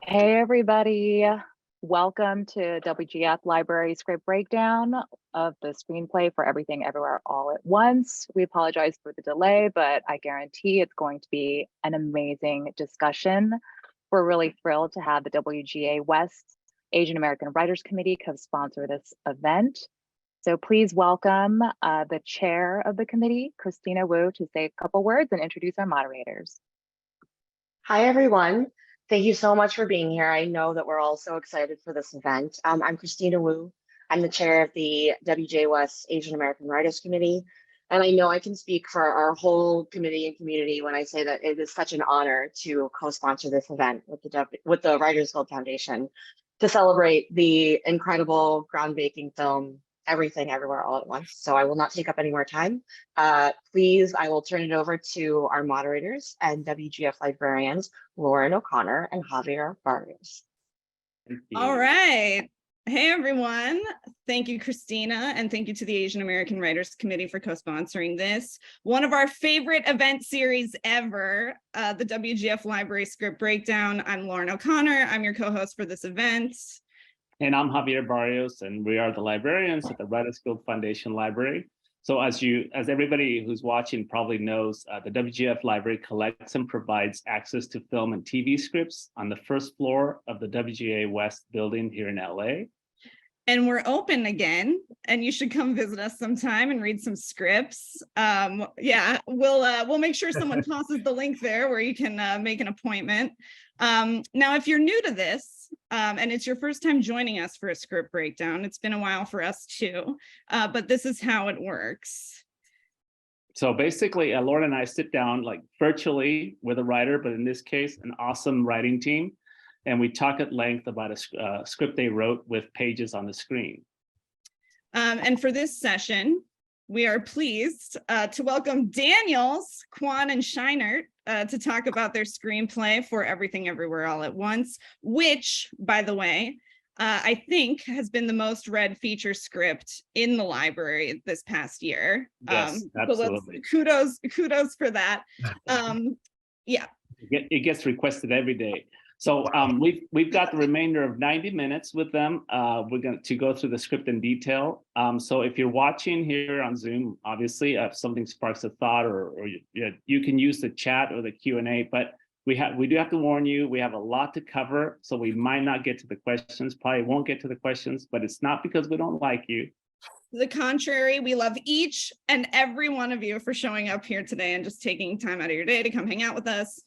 Hey everybody, welcome to WGF Library Script Breakdown of the screenplay for Everything Everywhere All at Once. We apologize for the delay, but I guarantee it's going to be an amazing discussion. We're really thrilled to have the WGA West Asian American Writers Committee co-sponsor this event. So please welcome the chair of the committee, Christina Wu, to say a couple words and introduce our moderators. Hi, everyone. Thank you so much for being here. I know that we're all so excited for this event. I'm Christina Wu. I'm the chair of the WGA West Asian American Writers Committee. And I know I can speak for our whole committee and community when I say that it is such an honor to co-sponsor this event with the Writers Guild Foundation to celebrate the incredible groundbreaking film, Everything Everywhere All at Once. So I will not take up any more time. Please, I will turn it over to our moderators and WGF librarians, Lauren O'Connor and Javier Barrios. All right. Hey, everyone. Thank you, Christina, and thank you to the Asian American Writers Committee for co-sponsoring this. One of our favorite event series ever, the WGF Library Script Breakdown. I'm Lauren O'Connor. I'm your co-host for this event. And I'm Javier Barrios, and we are the librarians at the Writers Guild Foundation Library. So as everybody who's watching probably knows, the WGF Library collects and provides access to film and TV scripts on the first floor of the WGA West building here in LA. And we're open again, and you should come visit us sometime and read some scripts. Yeah, we'll make sure someone tosses the link there where you can make an appointment. Now, if you're new to this, and it's your first time joining us for a script breakdown, it's been a while for us too, but this is how it works. So basically, Lauren and I sit down like virtually with a writer, but in this case, an awesome writing team. And we talk at length about a script they wrote with pages on the screen. And for this session, we are pleased to welcome Daniels, Kwan, and Scheinert to talk about their screenplay for Everything Everywhere All at Once, which, by the way, I think has been the most read feature script in the library this past year. Yes, absolutely. So kudos for that. Yeah. It gets requested every day. So we've got the remainder of 90 minutes with them. We're going to go through the script in detail. So if you're watching here on Zoom, obviously, if something sparks a thought, or you can use the chat or the Q&A. But we do have to warn you, we have a lot to cover, so we might not get to the questions. Probably won't get to the questions, but it's not because we don't like you. To the contrary, we love each and every one of you for showing up here today and just taking time out of your day to come hang out with us.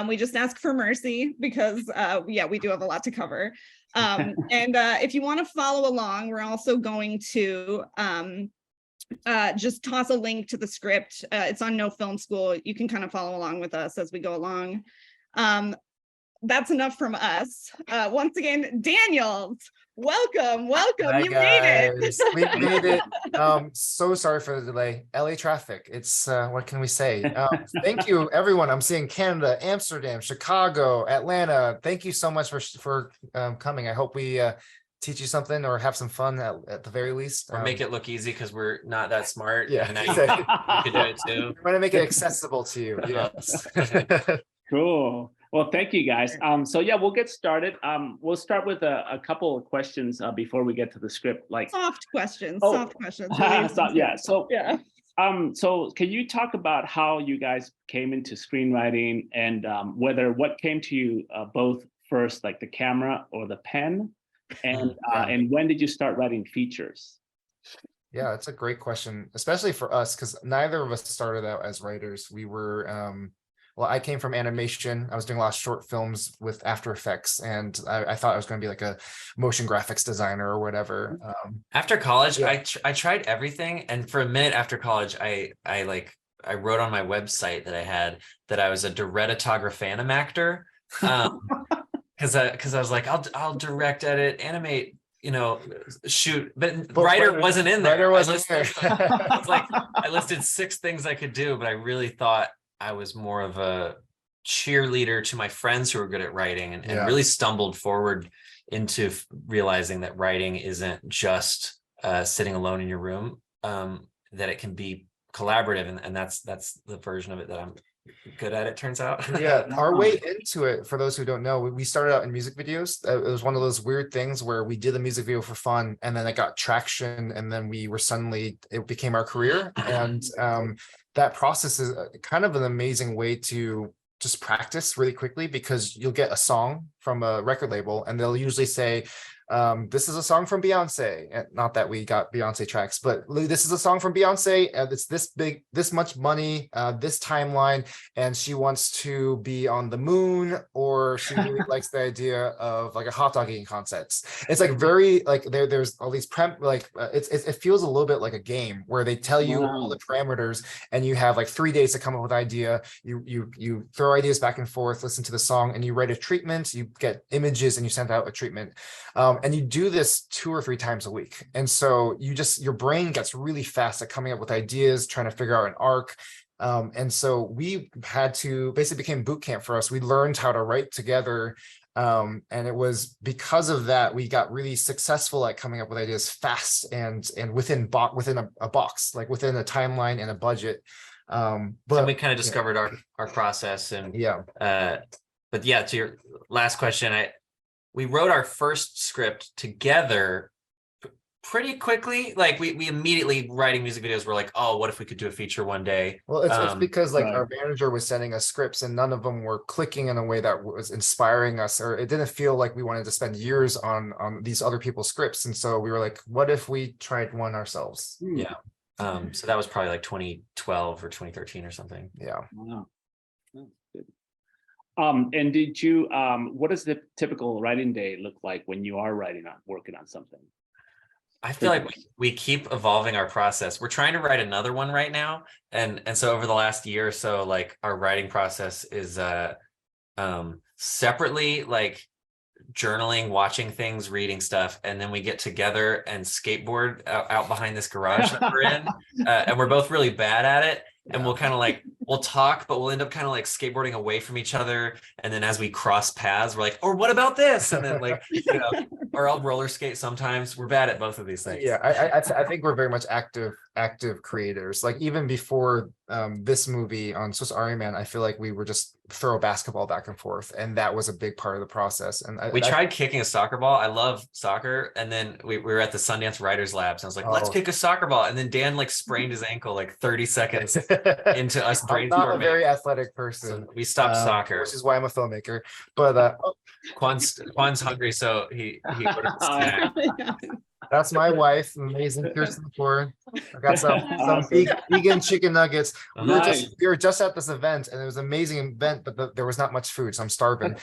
We just ask for mercy because, yeah, we do have a lot to cover. And if you want to follow along, we're also going to just toss a link to the script. It's on No Film School. You can kind of follow along with us as we go along. That's enough from us. Once again, Daniels, welcome. Hi, you made it. We made it. So sorry for the delay. LA traffic. It's what can we say? Thank you, everyone. I'm seeing Canada, Amsterdam, Chicago, Atlanta. Thank you so much for coming. I hope we teach you something or have some fun at the very least. Or make it look easy because we're not that smart. Yeah, and exactly. You could do it too. We're gonna make it accessible to you. Yes. Cool. Well, thank you guys. So yeah, we'll get started. We'll start with a couple of questions before we get to the script. Like soft questions. Yeah. So yeah. So can you talk about how you guys came into screenwriting and what came to you both first, like the camera or the pen, and when did you start writing features? Yeah, it's a great question, especially for us, because neither of us started out as writers. We were well, I came from animation. I was doing a lot of short films with After Effects, and I thought I was going to be like a motion graphics designer or whatever. After college, yeah. I tried everything, and for a minute after college, I wrote on my website that I had that I was a direct-a-tographanum actor, because I was like, I'll direct, edit, animate, shoot, but writer wasn't in there. Writer wasn't there. I was like, I listed 6 things I could do, but I really thought I was more of a cheerleader to my friends who were good at writing, and really stumbled forward into realizing that writing isn't just sitting alone in your room, that it can be collaborative, and that's the version of it that I'm good at it, turns out. Yeah, our way into it, for those who don't know, we started out in music videos. It was one of those weird things where we did a music video for fun, and then it got traction, and then we were suddenly, it became our career. And that process is kind of an amazing way to just practice really quickly, because you'll get a song from a record label and they'll usually say, this is a song from Beyonce. And not that we got Beyonce tracks, but this is a song from Beyonce. It's this big, this much money, this timeline, and she wants to be on the moon, or she really likes the idea of like a hot dog eating contest. It's like very like there's all these it feels a little bit like a game where they tell you all the parameters, and you have like 3 days to come up with an idea. You throw ideas back and forth, listen to the song, and you write a treatment. You get images and you send out a treatment. And you do this 2 or 3 times a week. And so your brain gets really fast at coming up with ideas, trying to figure out an arc. And so we had to basically became boot camp for us. We learned how to write together. And it was because of that, we got really successful at coming up with ideas fast and within a box, like within a timeline and a budget. But we kind of discovered our process, and but yeah, to your last question, we wrote our first script together pretty quickly. Like we immediately, writing music videos, were like, oh, what if we could do a feature one day? Well, it's because like our manager was sending us scripts and none of them were clicking in a way that was inspiring us, or it didn't feel like we wanted to spend years on these other people's scripts. And so we were like, what if we tried one ourselves? Yeah. So that was probably like 2012 or 2013 or something. Yeah. Wow. That's good. And did you, what does the typical writing day look like when you are working on something? I feel like we keep evolving our process. We're trying to write another one right now. And so over the last year or so, like our writing process is separately, like journaling, watching things, reading stuff, and then we get together and skateboard out behind this garage that we're in. And we're both really bad at it. And we'll kind of like, we'll talk, but we'll end up kind of like skateboarding away from each other. And then as we cross paths, we're like, or what about this? And then like, or I'll roller skate sometimes. We're bad at both of these things. Yeah, I think we're very much active creators. Like even before this movie on Swiss Army Man, I feel like we were just throw a basketball back and forth, and that was a big part of the process. And we tried kicking a soccer ball. I love soccer, and then we were at the Sundance Writers Labs. And I was like, let's kick a soccer ball, and then Dan like sprained his ankle like 30 seconds into us brainstorming. I'm not a very athletic person. So we stopped soccer, which is why I'm a filmmaker. But Juan's hungry, so he ordered a snack. That's my wife, amazing Kirsten Ford. I got some vegan chicken nuggets. We were just at this event, and it was an amazing event, but there was not much food, so I'm starving.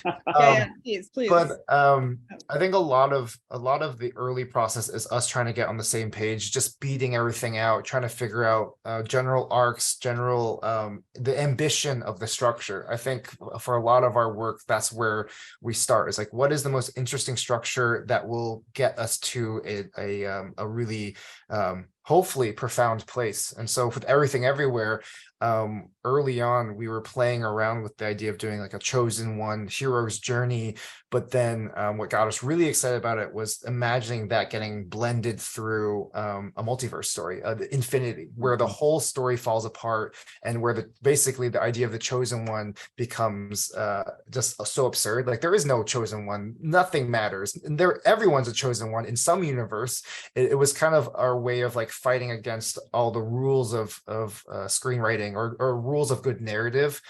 Please. But I think a lot of the early process is us trying to get on the same page, just beating everything out, trying to figure out general arcs, the ambition of the structure. I think for a lot of our work, that's where we start. It's like, what is the most interesting structure that will get us to a really hopefully profound place. And so with Everything Everywhere, early on, we were playing around with the idea of doing like a chosen one hero's journey. But then what got us really excited about it was imagining that getting blended through a multiverse story, the infinity, where the whole story falls apart, and where basically the idea of the chosen one becomes just so absurd. Like there is no chosen one, nothing matters. And everyone's a chosen one in some universe. It was kind of our way of like fighting against all the rules of screenwriting or rules of good narrative,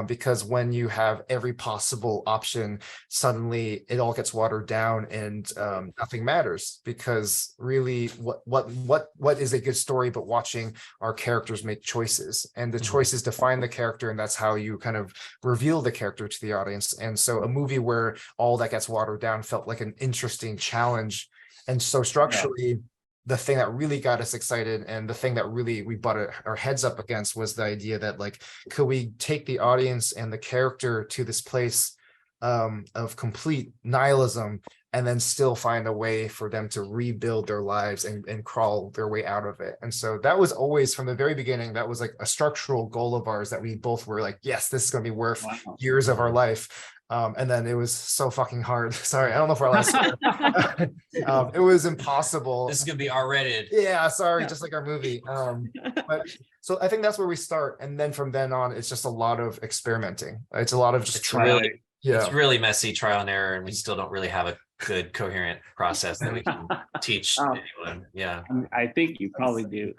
because when you have every possible option, suddenly it all gets watered down and nothing matters, because really what is a good story but watching our characters make choices, and the choices define the character, and that's how you kind of reveal the character to the audience. And so a movie where all that gets watered down felt like an interesting challenge. And so structurally, the thing that really got us excited, and the thing that really we butt our heads up against, was the idea that like, could we take the audience and the character to this place of complete nihilism, and then still find a way for them to rebuild their lives and crawl their way out of it. And so that was always, from the very beginning, that was like a structural goal of ours, that we both were like, yes, this is going to be worth years of our life. And then it was so fucking hard. Sorry, I don't know if we're allowed to swear. It was impossible. This is gonna be R-rated. Yeah, sorry, Yeah. just like our movie. But so I think that's where we start, and then from then on, it's just a lot of experimenting. It's a lot of just It's trying. really, Yeah, it's really messy trial and error, and we still don't really have a good coherent process that we can teach anyone. Yeah. I think you probably do.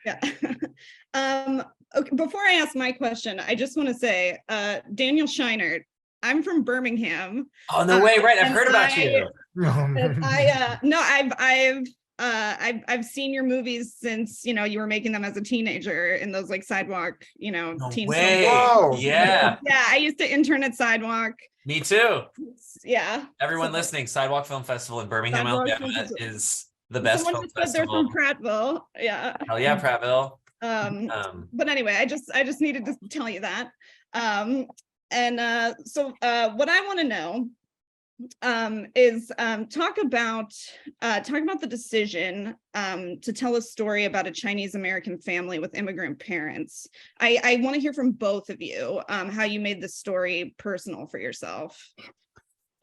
Yeah. Okay, before I ask my question, I just want to say, Daniel Scheinert, I'm from Birmingham. Oh, no way, right, I've and heard about you. I've seen your movies since, you know, you were making them as a teenager in those like sidewalk, you know, No teen way. Whoa. Yeah, Yeah, I used to intern at Sidewalk. me too. Yeah. Everyone So- listening, Sidewalk Film Festival in Birmingham, Sidewalk Film Alabama Festival. is the best Someone film just said they're festival. from Prattville. Yeah. Hell yeah, Prattville. But anyway, I just needed to tell you that. So what I want to know is talk about the decision to tell a story about a Chinese American family with immigrant parents. I want to hear from both of you how you made this story personal for yourself.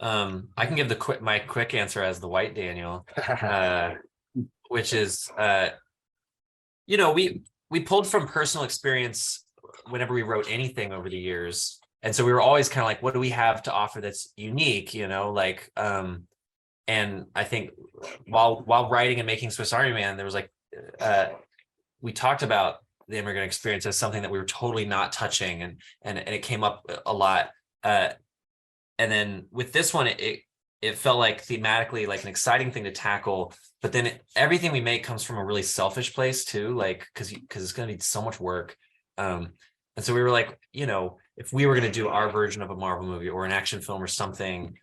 I can give my quick answer as the white Daniel, which is, you know, we pulled from personal experience whenever we wrote anything over the years. And so we were always kind of like, what do we have to offer that's unique, you know, like, and I think while writing and making Swiss Army Man, there was like, we talked about the immigrant experience as something that we were totally not touching, and it came up a lot. And then with this one, it felt like thematically like an exciting thing to tackle, but then everything we make comes from a really selfish place too, like because it's going to need so much work. And so we were like, you know, if we were going to do our version of a Marvel movie or an action film or something,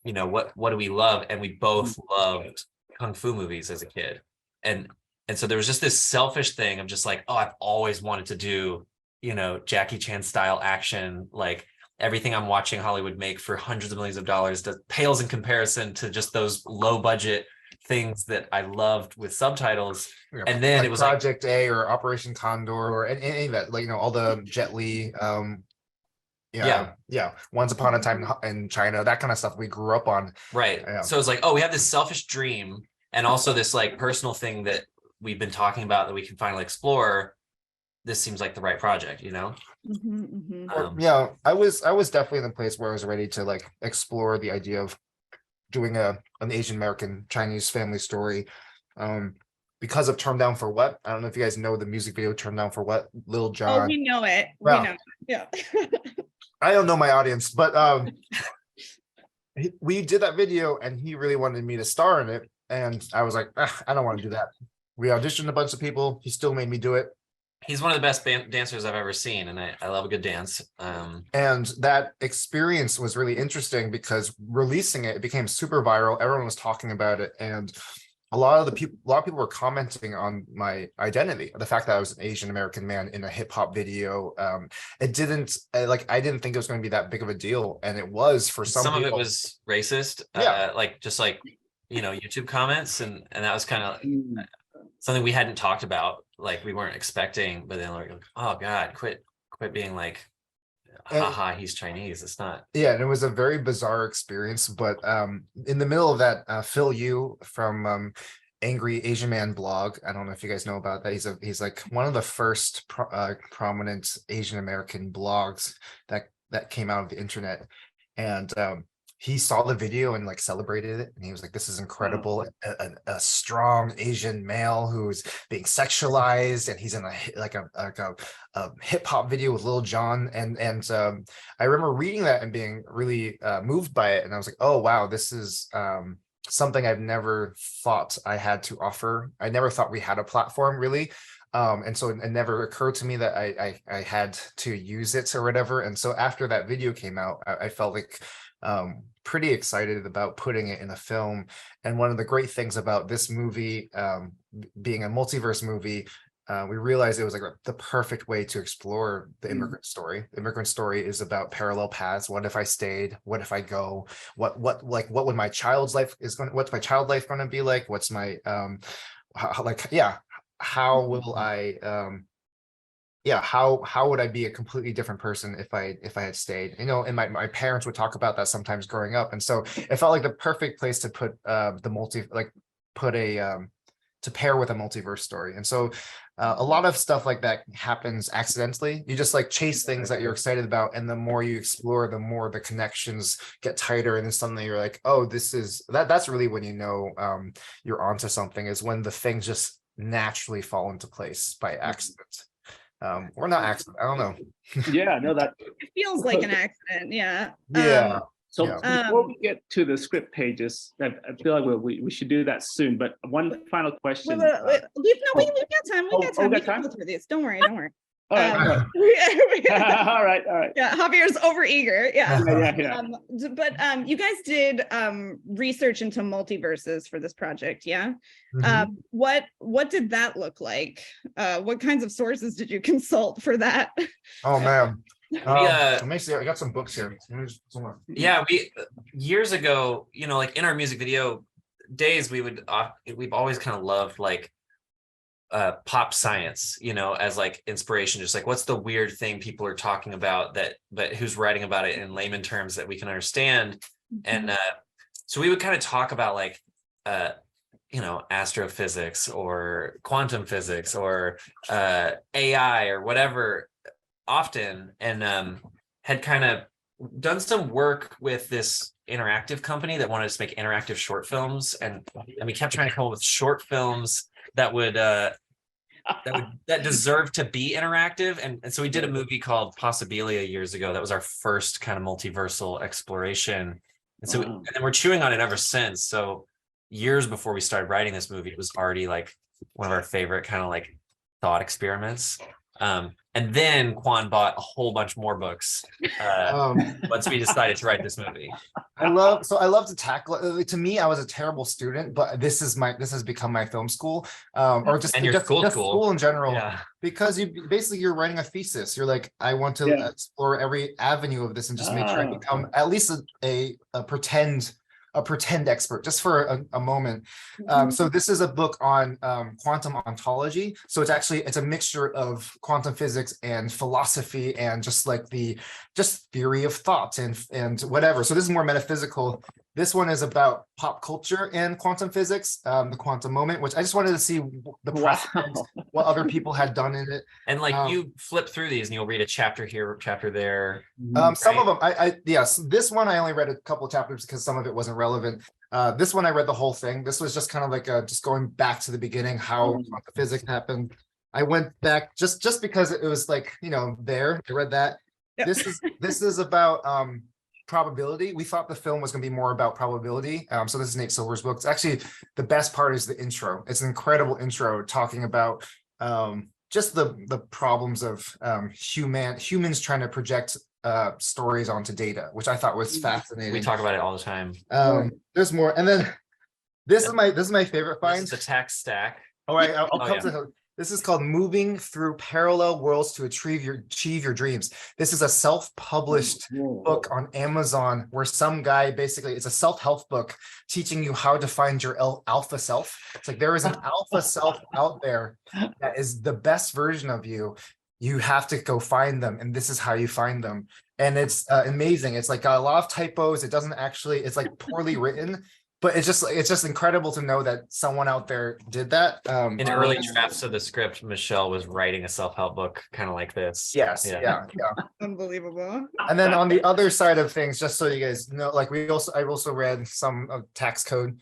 you know, what do we love? And we both loved kung fu movies as a kid, and so there was just this selfish thing of just like, oh, I've always wanted to do, you know, Jackie Chan style action, like. Everything I'm watching Hollywood make for hundreds of millions of dollars that pales in comparison to just those low budget things that I loved with subtitles. Yeah, And then like it was Project A or Operation Condor or any of that, like, you know, all the Jet Li, yeah. Once Upon a Time in China, that kind of stuff we grew up on. right. Yeah. So it's like, oh, we have this selfish dream and also this like personal thing that we've been talking about that we can finally explore. This seems like the right project, you know? Yeah, I was definitely in the place where I was ready to like explore the idea of doing an Asian American Chinese family story. Because of Turn Down for What. I don't know if you guys know the music video Turn Down for What, Lil Jon. Oh, we know it. Well, We know it. Yeah. I don't know my audience, but we did that video and he really wanted me to star in it. And I was like, I don't want to do that. We auditioned a bunch of people. He still made me do it. He's one of the best dancers I've ever seen, and I love a good dance. And that experience was really interesting because releasing it became super viral. Everyone was talking about it, and a lot of people were commenting on my identity, the fact that I was an Asian American man in a hip hop video. It didn't I didn't think it was going to be that big of a deal, and it was for some people. Of it was racist, Yeah. like just like, you know, YouTube comments, and that was kind of something we hadn't talked about, like we weren't expecting, but then like, oh God, quit being like, haha, he's Chinese. It's not. Yeah, and it was a very bizarre experience. But in the middle of that, Phil Yu from Angry Asian Man blog, I don't know if you guys know about that. He's like one of the first prominent Asian American blogs that came out of the internet, and he saw the video and like celebrated it, and he was like, this is incredible. A strong Asian male who's being sexualized, and he's in a hip hop video with Lil Jon. And I remember reading that and being really moved by it, and I was like, oh wow, this is something I've never thought I had to offer. I never thought we had a platform really. And so it never occurred to me that I had to use it or whatever. And so after that video came out, I felt like pretty excited about putting it in a film. And one of the great things about this movie being a multiverse movie, we realized it was like the perfect way to explore the immigrant story. The immigrant story is about parallel paths. What if I stayed? What if I go? What would my child's life what's my child life going to be like? What's my how will I yeah, how would I be a completely different person if I had stayed? You know, and my parents would talk about that sometimes growing up, and so it felt like the perfect place to put to pair with a multiverse story. And so a lot of stuff like that happens accidentally. You just like chase things that you're excited about, and the more you explore, the more the connections get tighter, and then suddenly you're like, oh, that's really when you know you're onto something, is when the things just naturally fall into place by accident. Or not accident, I don't know. Yeah, no, that It feels like an accident. Yeah. Yeah. so Yeah. before we get to the script pages, I feel like we should do that soon. But one final question. We've got time. Oh, We got time. we We got can time? go through this. Don't worry. Don't worry. All right, all right. all right. Yeah, Javier's over eager. Yeah. Yeah. But you guys did research into multiverses for this project, yeah? Mhm. What did that look like? What kinds of sources did you consult for that? Oh man. uh, Let me see. I got some books here. Yeah, we years ago, you know, like in our music video days, we've always kind of loved like pop science, you know, as like inspiration, just like what's the weird thing people are talking about but who's writing about it in layman terms that we can understand. And so we would kind of talk about like you know, astrophysics or quantum physics or AI or whatever often, and had kind of done some work with this interactive company that wanted us to make interactive short films, and we kept trying to come up with short films that deserve to be interactive, and so we did a movie called Possibilia years ago. That was our first kind of multiversal exploration, and so and then we're chewing on it ever since. So years before we started writing this movie, it was already like one of our favorite kind of like thought experiments. And then Quan bought a whole bunch more books once we decided to write this movie. I love to tackle. To me, I was a terrible student, but this has become my film school, or just school in general. Yeah. Because you're writing a thesis. You're like, I want to explore every avenue of this and just make sure I become at least a pretend expert just for a moment. So this is a book on quantum ontology. So it's a mixture of quantum physics and philosophy and just like just theory of thought and whatever. So this is more metaphysical. This one is about pop culture and quantum physics, the quantum moment, which I just wanted to see the precedents, what other people had done in it. And like you flip through these and you'll read a chapter here, chapter there. Some of them, yes, this one I only read a couple of chapters because some of it wasn't relevant. This one I read the whole thing. This was just kind of like just going back to the beginning, how quantum physics happened. I went back just because it was like, you know, there, I read that. Yep. This is about probability. We thought the film was going to be more about probability. So this is Nate Silver's book. It's actually, the best part is the intro. It's an incredible intro talking about just the problems of humans trying to project stories onto data, which I thought was fascinating. We talk about it all the time. There's more, and then this is my favorite find. This is the tech stack. All right, I'll come to this is called Moving Through Parallel Worlds to Achieve Your Dreams. This is a self-published book on Amazon where some guy, basically, it's a self-help book teaching you how to find your alpha self. It's like there is an alpha self out there that is the best version of you. You have to go find them, and this is how you find them. And it's amazing. It's like got a lot of typos. It doesn't actually, it's like poorly written, but it's just incredible to know that someone out there did that. In early drafts of the script, Michelle was writing a self-help book kind of like this. Yes, yeah. Unbelievable. And then on the other side of things, just so you guys know, like I also read some of tax code,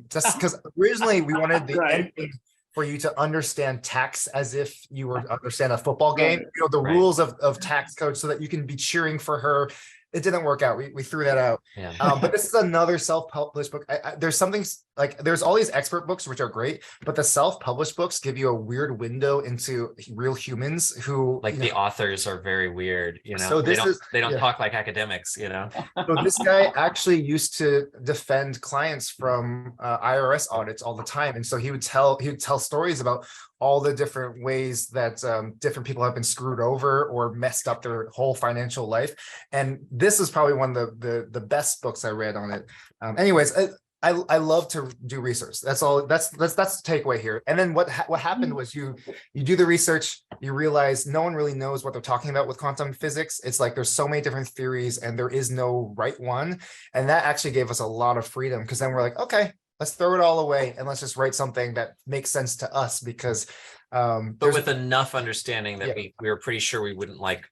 just because originally we wanted the ending for you to understand tax as if you were understand a football game, you know, the rules of tax code, so that you can be cheering for her. It didn't work out. We threw that out. Yeah. But this is another self-published book. There's something like, there's all these expert books, which are great, but the self-published books give you a weird window into real humans who, like, the authors are very weird, you know, so they don't talk like academics, you know. So this guy actually used to defend clients from IRS audits all the time. And so he would tell stories about all the different ways that different people have been screwed over or messed up their whole financial life. And this is probably one of the best books I read on it. Anyways, I love to do research. That's all. That's the takeaway here. And then what happened was you do the research, you realize no one really knows what they're talking about with quantum physics. It's like there's so many different theories and there is no right one. And that actually gave us a lot of freedom, because then we're like, okay, let's throw it all away and let's just write something that makes sense to us, because but with enough understanding that we were pretty sure we wouldn't like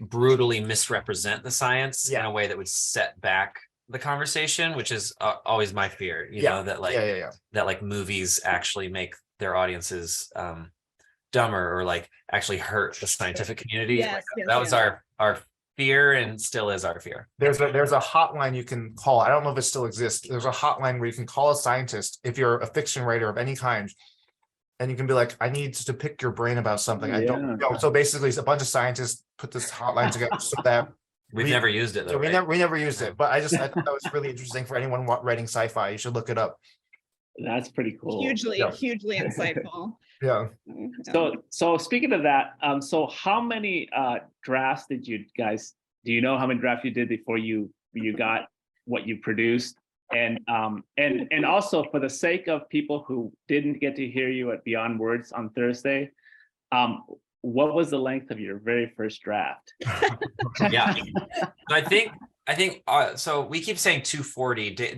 brutally misrepresent the science in a way that would set back the conversation, which is always my fear, you know, that like that like movies actually make their audiences dumber or like actually hurt the scientific community. That was our fear, and still is our fear. There's a hotline you can call. I don't know if it still exists. There's a hotline where you can call a scientist if you're a fiction writer of any kind, and you can be like, I need to pick your brain about something. I don't know. So basically, a bunch of scientists put this hotline together so that we've never used it though. So we never used it, but I thought that was really interesting for anyone writing sci-fi. You should look it up. That's pretty cool. Hugely insightful. Yeah. So speaking of that, so how many drafts did you guys? Do you know how many drafts you did before you got what you produced? And also, for the sake of people who didn't get to hear you at Beyond Words on Thursday, what was the length of your very first draft? Yeah, I think so. We keep saying 240.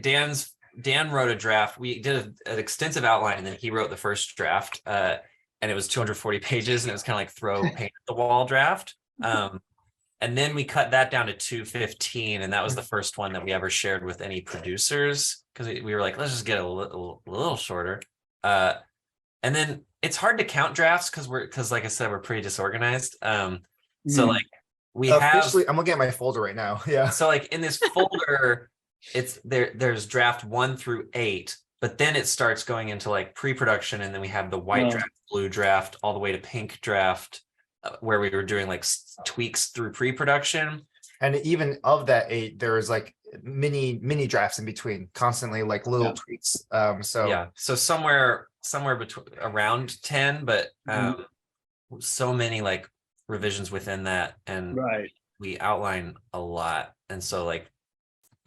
Dan wrote a draft. We did an extensive outline, and then he wrote the first draft, and it was 240 pages, and it was kind of like throw paint at the wall draft. And then we cut that down to 215, and that was the first one that we ever shared with any producers, because we were like, let's just get a little shorter. And then it's hard to count drafts because like I said, we're pretty disorganized. So like we have. I'm looking at my folder right now. Yeah. So like in this folder, it's there's draft 1 through 8, but then it starts going into like pre-production, and then we have the white draft, blue draft, all the way to pink draft, where we were doing like tweaks through pre-production. And even of that 8, there is like mini drafts in between, constantly like little tweaks. So somewhere between around 10, but so many like revisions within that, and we outline a lot. And so like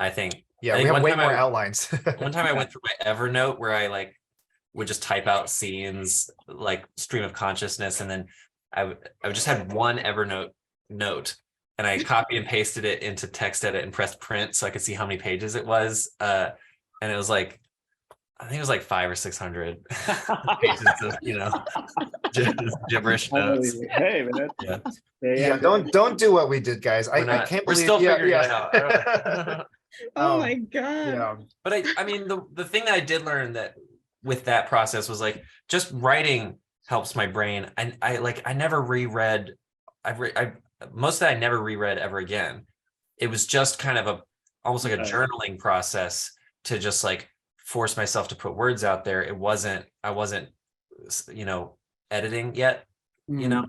I think we have way more outlines. One time I went through my Evernote where I like would just type out scenes, like stream of consciousness, and then I just had one Evernote note, and I copy and pasted it into TextEdit and pressed print so I could see how many pages it was. And it was like, I think it was like 500 or 600 pages of, just gibberish notes. Hey, man. Don't do what we did, guys. I can't believe we're still figuring it out. Oh my God. Yeah. But I mean, the thing that I did learn that with that process was like just writing helps my brain. I never reread. Most of that I never reread ever again. It was just kind of almost like a journaling process to just like force myself to put words out there. I wasn't editing yet, and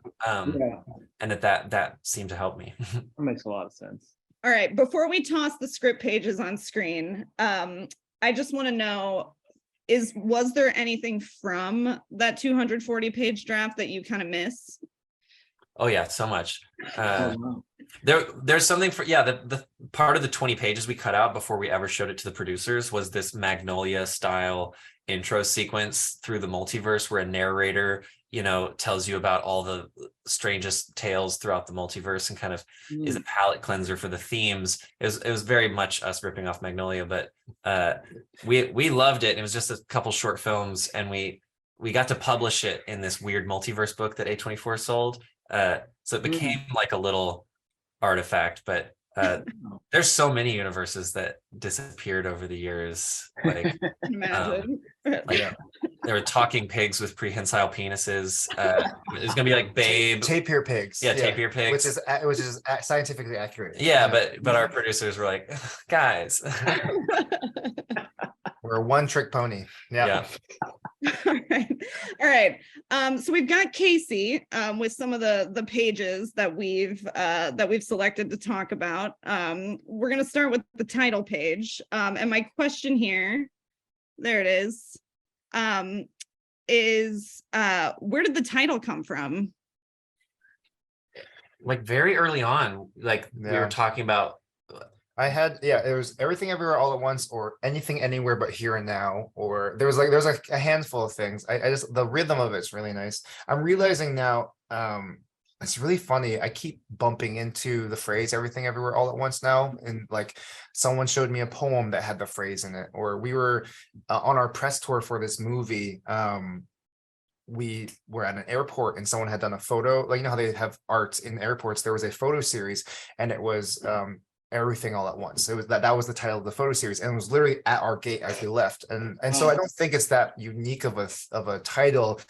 that seemed to help me. That makes a lot of sense. All right, before we toss the script pages on screen, I just want to know, was there anything from that 240 page draft that you kind of miss? Oh yeah, so much. There's something for the part of the 20 pages we cut out before we ever showed it to the producers was this Magnolia style intro sequence through the multiverse where a narrator tells you about all the strangest tales throughout the multiverse and kind of is a palate cleanser for the themes. It was very much us ripping off Magnolia, but we loved it. It was just a couple short films, and we got to publish it in this weird multiverse book that A24 sold. So it became like a little artifact, but there's so many universes that disappeared over the years. Like, imagine. There were talking pigs with prehensile penises. It's gonna be like Babe. Tapir pigs. Yeah, tapir pigs. Which is scientifically accurate. Yeah, but our producers were like, guys. We're a one-trick pony. Yeah. All right. So we've got Casey with some of the pages that we've selected to talk about. We're going to start with the title page. And my question here, there it is where did the title come from? Like very early on, like we were talking about. I had, yeah, it was Everything Everywhere All at Once, or Anything Anywhere But Here and Now, or there's like a handful of things. I just, the rhythm of it's really nice. I'm realizing now, it's really funny. I keep bumping into the phrase Everything Everywhere All at Once now. And like someone showed me a poem that had the phrase in it, or we were on our press tour for this movie. We were at an airport and someone had done a photo, like, you know how they have art in airports. There was a photo series and it was Everything All at Once. It was that was the title of the photo series, and it was literally at our gate as we left. And so I don't think it's that unique of a title.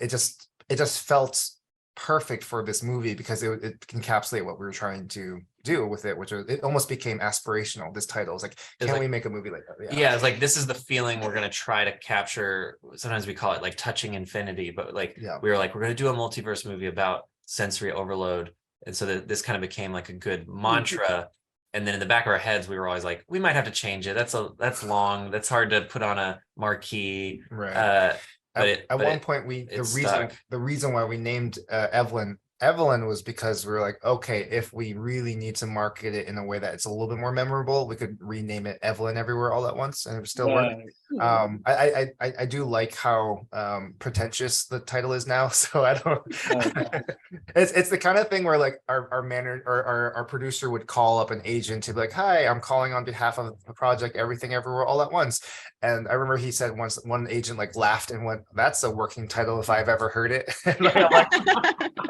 It just felt perfect for this movie because it encapsulated what we were trying to do with it, which it almost became aspirational. This title is like, can we make a movie like that? Yeah, it's like, this is the feeling we're gonna try to capture. Sometimes we call it like touching infinity, but like we were like, we're gonna do a multiverse movie about sensory overload, and so this kind of became like a good mantra. And then in the back of our heads, we were always like, we might have to change it. That's long. That's hard to put on a marquee. Right. But at one point the reason why we named Evelyn was because we were like, okay, if we really need to market it in a way that it's a little bit more memorable, we could rename it Evelyn Everywhere All at Once, and it would still work. I do like how pretentious the title is now, so I don't. It's the kind of thing where like our manager or our producer would call up an agent to be like, "Hi, I'm calling on behalf of the project Everything Everywhere All at Once." And I remember he said once, one agent like laughed and went, "That's a working title if I've ever heard it."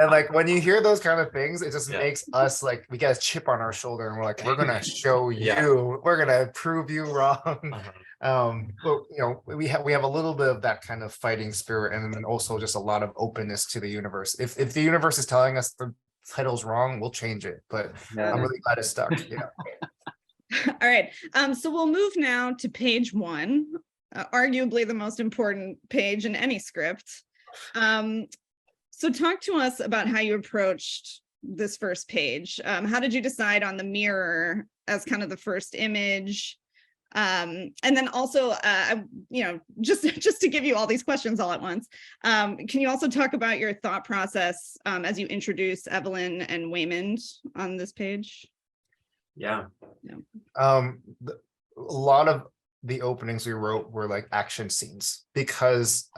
And like when you hear those kind of things, it just makes us like, we got a chip on our shoulder and we're like, we're gonna show you, we're gonna prove you wrong. But you know, we have a little bit of that kind of fighting spirit, and then also just a lot of openness to the universe. If the universe is telling us the title's wrong, we'll change it. But I'm really glad it stuck. All right, so we'll move now to page 1, arguably the most important page in any script. So talk to us about how you approached this first page. How did you decide on the mirror as kind of the first image? And then also, you know, just to give you all these questions all at once, can you also talk about your thought process as you introduce Evelyn and Waymond on this page? A lot of the openings we wrote were like action scenes because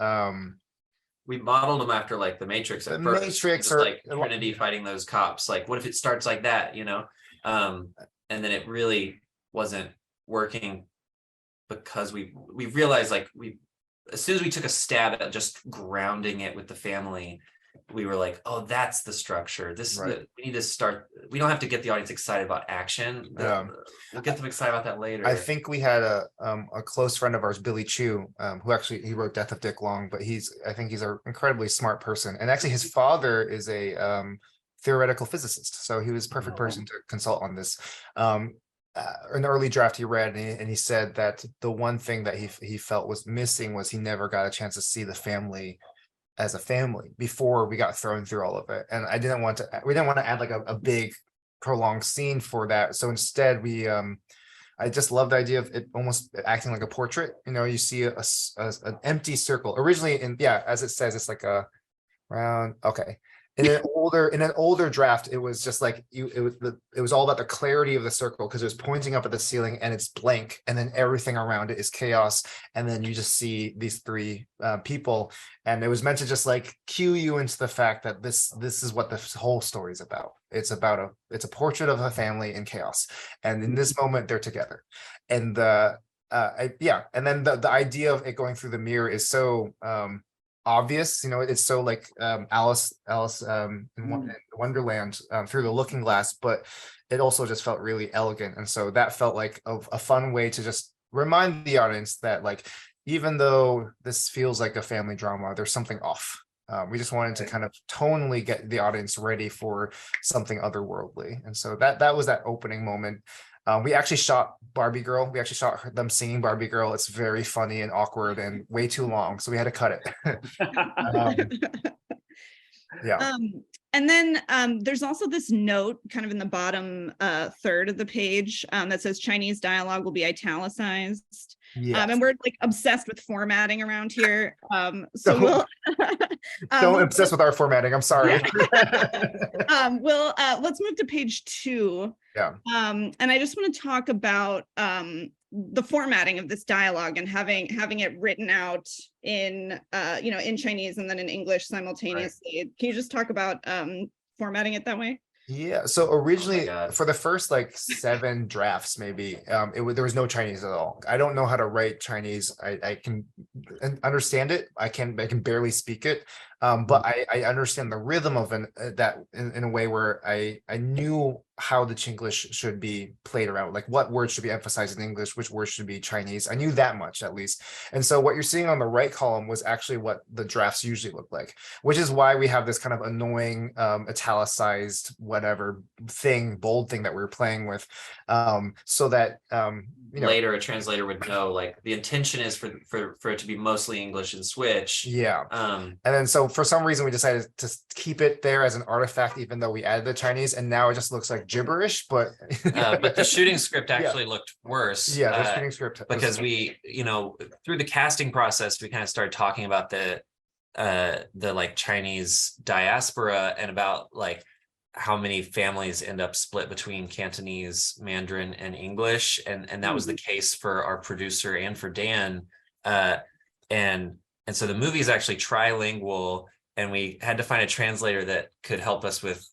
we modeled them after like the Matrix at first. Matrix, or like Trinity fighting those cops. Like, what if it starts like that, you know? And then it really wasn't working because we realized, like, as soon as we took a stab at just grounding it with the family, we were like, oh, that's the structure. This is we need to start. We don't have to get the audience excited about action. We'll get them excited about that later. I think we had a close friend of ours, Billy Chu, who actually he wrote Death of Dick Long, but I think he's an incredibly smart person. And actually his father is a theoretical physicist. So he was a perfect person to consult on this. An early draft he read, and he said that the one thing that he felt was missing was he never got a chance to see the family as a family before we got thrown through all of it. And we didn't want to add like a big prolonged scene for that. So instead I just love the idea of it almost acting like a portrait. You know, you see an empty circle originally, as it says, it's like a round. Okay. In an older draft, it was just like it was all about the clarity of the circle because it was pointing up at the ceiling and it's blank, and then everything around it is chaos, and then you just see these three people, and it was meant to just like cue you into the fact that this is what the whole story is about. It's a portrait of a family in chaos, and in this moment they're together, and and then the idea of it going through the mirror is so obvious, you know, it's so like Alice in Wonderland through the looking glass, but it also just felt really elegant. And so that felt like a fun way to just remind the audience that, like, even though this feels like a family drama, there's something off. We just wanted to kind of tonally get the audience ready for something otherworldly. And so that was that opening moment. We actually shot Barbie Girl. We actually shot them singing Barbie Girl. It's very funny and awkward and way too long, so we had to cut it. And then there's also this note kind of in the bottom third of the page that says Chinese dialogue will be italicized. Yes. And we're like obsessed with formatting around here. So Don't- we'll Don't obsess with our formatting. I'm sorry. let's move to page 2. Yeah. And I just want to talk about the formatting of this dialogue and having it written out in in Chinese and then in English simultaneously. Right. Can you just talk about formatting it that way? Yeah, so originally God. for the first like 7 drafts, maybe there was no Chinese at all. I don't know how to write Chinese. I can understand it. I can barely speak it, but I understand the rhythm of that in a way where I knew how the Chinglish should be played around, like what words should be emphasized in English, which words should be Chinese. I knew that much at least. And so what you're seeing on the right column was actually what the drafts usually look like, which is why we have this kind of annoying italicized whatever thing, bold thing that we're playing with, so that later a translator would know like the intention is for it to be mostly English and switch. Yeah. And then so for some reason we decided to keep it there as an artifact, even though we added the Chinese, and now it just looks like gibberish, but the shooting script actually looked worse. Yeah, the shooting script because we, through the casting process, we kind of started talking about the like Chinese diaspora and about like how many families end up split between Cantonese, Mandarin, and English, and that was the case for our producer and for Dan, and so the movie is actually trilingual, and we had to find a translator that could help us with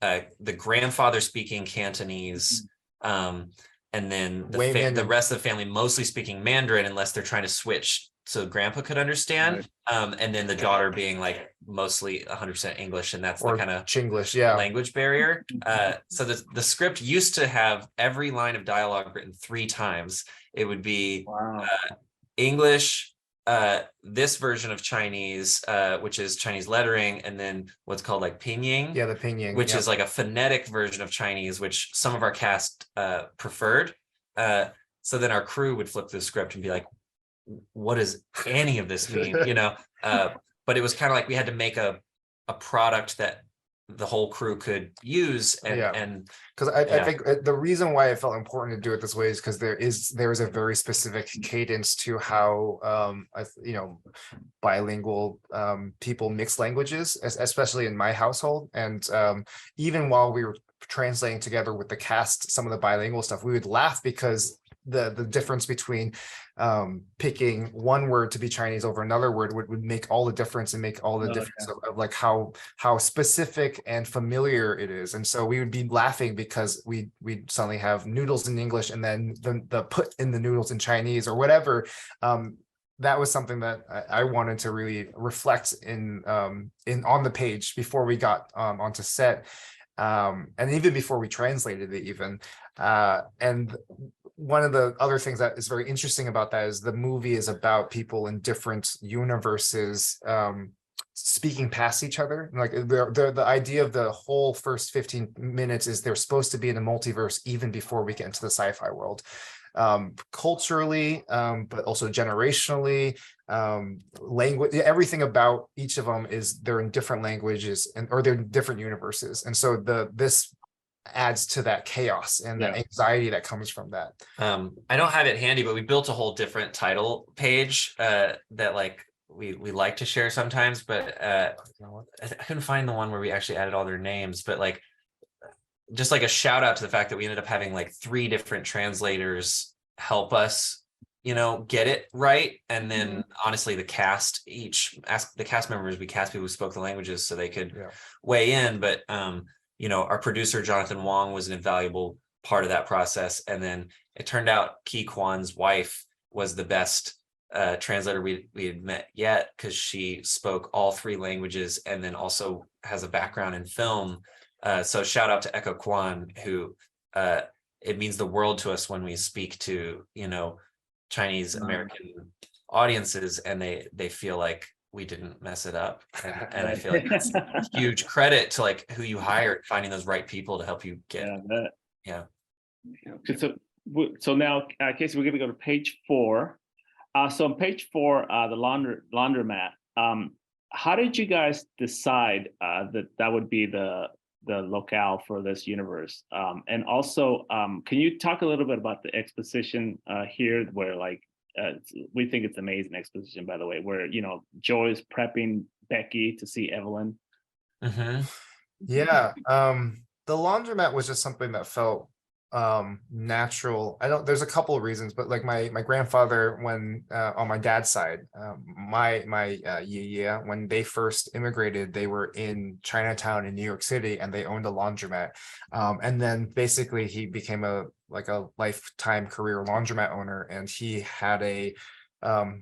the grandfather speaking Cantonese, and then the rest of the family mostly speaking Mandarin unless they're trying to switch so grandpa could understand, and then the daughter being like mostly 100% English, and that's the kind of Chinglish, language barrier. So the script used to have every line of dialogue written 3 times. It would be English, this version of Chinese, which is Chinese lettering, and then what's called like pinyin. Yeah, the pinyin, which is like a phonetic version of Chinese, which some of our cast preferred. So then our crew would flip the script and be like, what does any of this mean? But it was kind of like we had to make a product that the whole crew could use, and because I think the reason why I felt important to do it this way is because there is a very specific cadence to how bilingual people mix languages, especially in my household, and even while we were translating together with the cast some of the bilingual stuff, we would laugh because the difference between picking one word to be Chinese over another word would make all the difference, and make all the difference of like how specific and familiar it is. And so we would be laughing because we'd suddenly have noodles in English and then the put in the noodles in Chinese or whatever. That was something that I wanted to really reflect in on the page before we got onto set, and even before we translated it even. And one of the other things that is very interesting about that is the movie is about people in different universes speaking past each other. Like the idea of the whole first 15 minutes is they're supposed to be in a multiverse even before we get into the sci-fi world, culturally, but also generationally, language, everything about each of them is they're in different languages or they're in different universes. And so this adds to that chaos and the anxiety that comes from that. I don't have it handy, but we built a whole different title page that like we like to share sometimes, but I couldn't find the one where we actually added all their names, but like just like a shout out to the fact that we ended up having like 3 different translators help us get it right. And then honestly the cast members, we cast people who spoke the languages so they could weigh in, but our producer Jonathan Wong was an invaluable part of that process. And then it turned out Ki Kwan's wife was the best translator we had met yet, because she spoke all 3 languages and then also has a background in film. So shout out to Echo Kwan, who it means the world to us when we speak to Chinese American audiences, and they feel like we didn't mess it up, and I feel like it's huge credit to like who you hired, finding those right people to help you get. So now, Casey, we're going to go to page 4. So on page 4, the laundromat. How did you guys decide that would be the locale for this universe? And also, can you talk a little bit about the exposition here, where like we think it's amazing exposition, by the way, where Joy is prepping Becky to see Evelyn. Yeah, the laundromat was just something that felt natural. There's a couple of reasons, but like my grandfather, when on my dad's side, yeah, when they first immigrated, they were in Chinatown in New York City, and they owned a laundromat, and then basically he became a lifetime career laundromat owner, and he had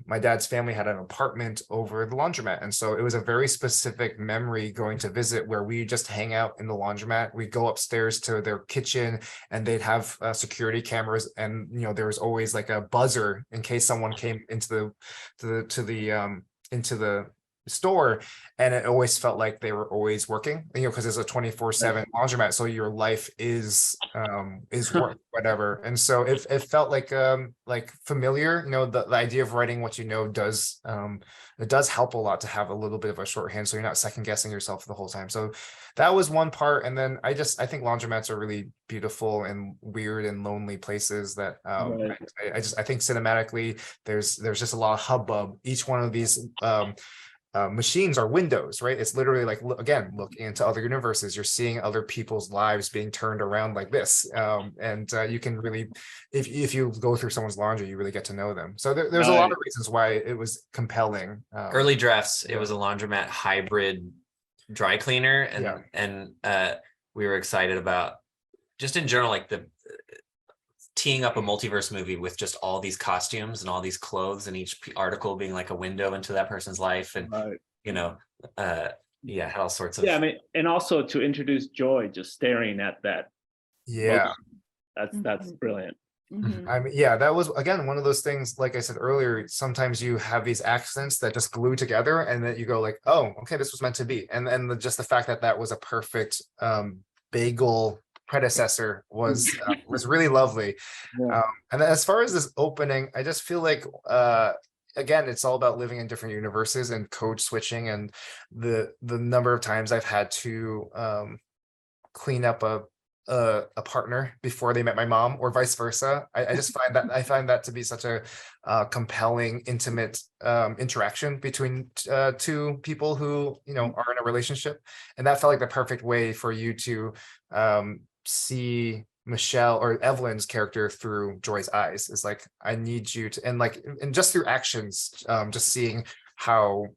my dad's family had an apartment over the laundromat. And so it was a very specific memory going to visit, where we just hang out in the laundromat. We'd go upstairs to their kitchen, and they'd have security cameras. And, there was always like a buzzer in case someone came into the store, and it always felt like they were always working, because it's a 24/7 laundromat, so your life is work, whatever. And so it felt like familiar. The idea of writing what does it does help a lot to have a little bit of a shorthand, so you're not second guessing yourself the whole time. So that was one part. And then I think laundromats are really beautiful and weird and lonely places that Right. I think cinematically there's just a lot of hubbub. Each one of these machines are windows, right? It's literally like, again, looking into other universes. You're seeing other people's lives being turned around like this, and you can really, if you go through someone's laundry, you really get to know them. So there's a lot of reasons why it was compelling. Early drafts, it was a laundromat hybrid dry cleaner, and we were excited about just in general, like the teeing up a multiverse movie with just all these costumes and all these clothes, and each article being like a window into that person's life. And had all sorts of and also to introduce Joy just staring at that. That's brilliant. That was, again, one of those things, like I said earlier, sometimes you have these accents that just glue together, and then you go like, oh, okay, this was meant to be. And just the fact that was a perfect bagel predecessor was really lovely. And then as far as this opening, I just feel like again, it's all about living in different universes and code switching, and the number of times I've had to clean up a partner before they met my mom, or vice versa. I just find that to be such a compelling, intimate interaction between two people who are in a relationship, and that felt like the perfect way for you to see Michelle or Evelyn's character through Joy's eyes. Is like, I need you to, and just through actions, just seeing how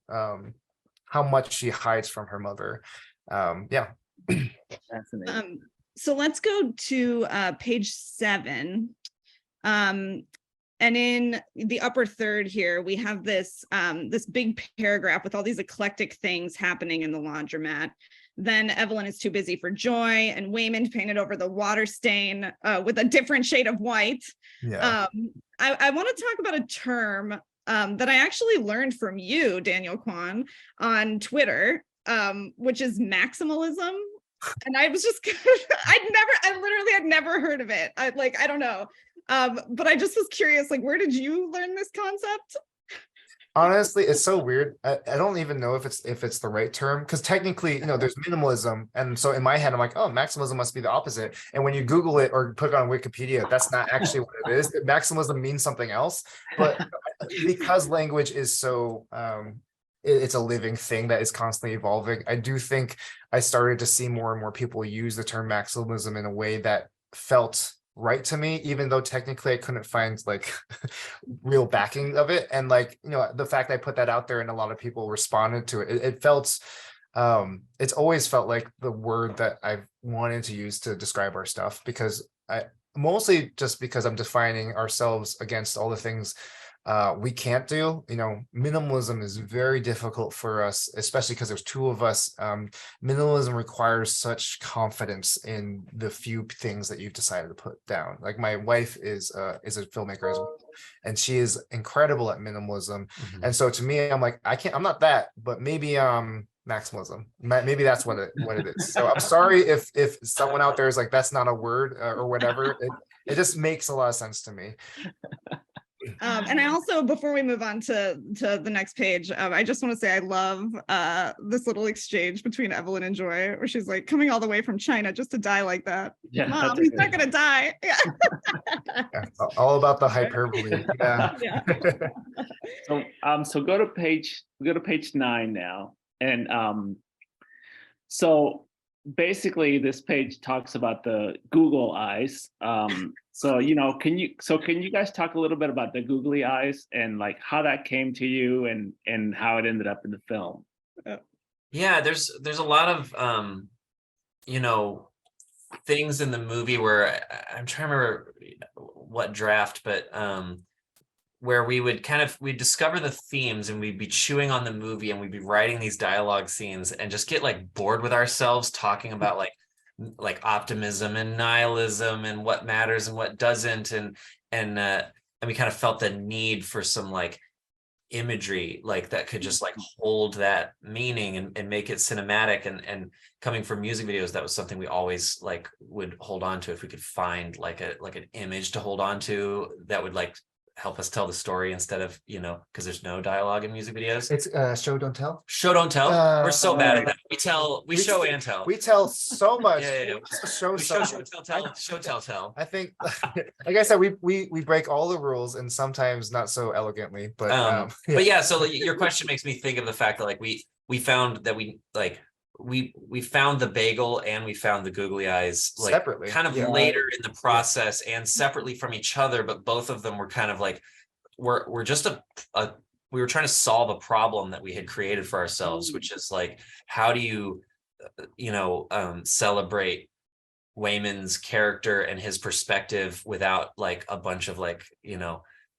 much she hides from her mother. Fascinating. So let's go to page 7. And in the upper third here, we have this big paragraph with all these eclectic things happening in the laundromat. Then Evelyn is too busy for Joy, and Waymond painted over the water stain with a different shade of white. I want to talk about a term that I actually learned from you, Daniel Kwan, on Twitter, which is Maximumism. And I was just, I literally had never heard of it. I don't know. But I just was curious, like, where did you learn this concept? Honestly, it's so weird. I don't even know if it's the right term, because technically, there's minimalism. And so in my head, I'm like, oh, maximism must be the opposite. And when you Google it or put it on Wikipedia, that's not actually what it is. Maximism means something else. But because language is so, it's a living thing that is constantly evolving, I do think I started to see more and more people use the term maximism in a way that felt right to me, even though technically I couldn't find like real backing of it. And the fact I put that out there and a lot of people responded to it, it felt it's always felt like the word that I've wanted to use to describe our stuff, because mostly just because I'm defining ourselves against all the things we can't do. Minimalism is very difficult for us, especially because there's two of us. Minimalism requires such confidence in the few things that you've decided to put down. Like, my wife is a filmmaker as well, and she is incredible at minimalism. And so to me, I'm like, I'm not that, but maybe maximalism, maybe that's what it is. So I'm sorry if someone out there is like, that's not a word or whatever. It just makes a lot of sense to me. And I also, before we move on to the next page, I just want to say I love this little exchange between Evelyn and Joy, where she's like, coming all the way from China just to die like that. Yeah, Mom, he's not gonna die. Yeah. Yeah, all about the hyperbole. Yeah. Yeah. So go to page 9 now, and so basically this page talks about the Google Eyes. So can you guys talk a little bit about the Googly Eyes and like how that came to you and how it ended up in the film? Yeah, there's a lot of things in the movie where I'm trying to remember what draft, but where we'd discover the themes and we'd be chewing on the movie and we'd be writing these dialogue scenes and just get like bored with ourselves talking about like optimism and nihilism and what matters and what doesn't, and we kind of felt the need for some like imagery like that could just like hold that meaning and make it cinematic, and coming from music videos, that was something we always like would hold on to if we could find like an image to hold on to that would like help us tell the story instead of because there's no dialogue in music videos. It's show don't tell. Show don't tell. We're so bad at that. We show and tell. We tell so much. Yeah. Show tell. I think, like I said, we break all the rules and sometimes not so elegantly, but yeah. But yeah, so your question makes me think of the fact that like we found that we found the bagel and we found the Googly Eyes like Separately. kind of later in the process and separately from each other, but both of them were kind of like we're just we were trying to solve a problem that we had created for ourselves, which is like, how do you celebrate Waymond's character and his perspective without like a bunch of like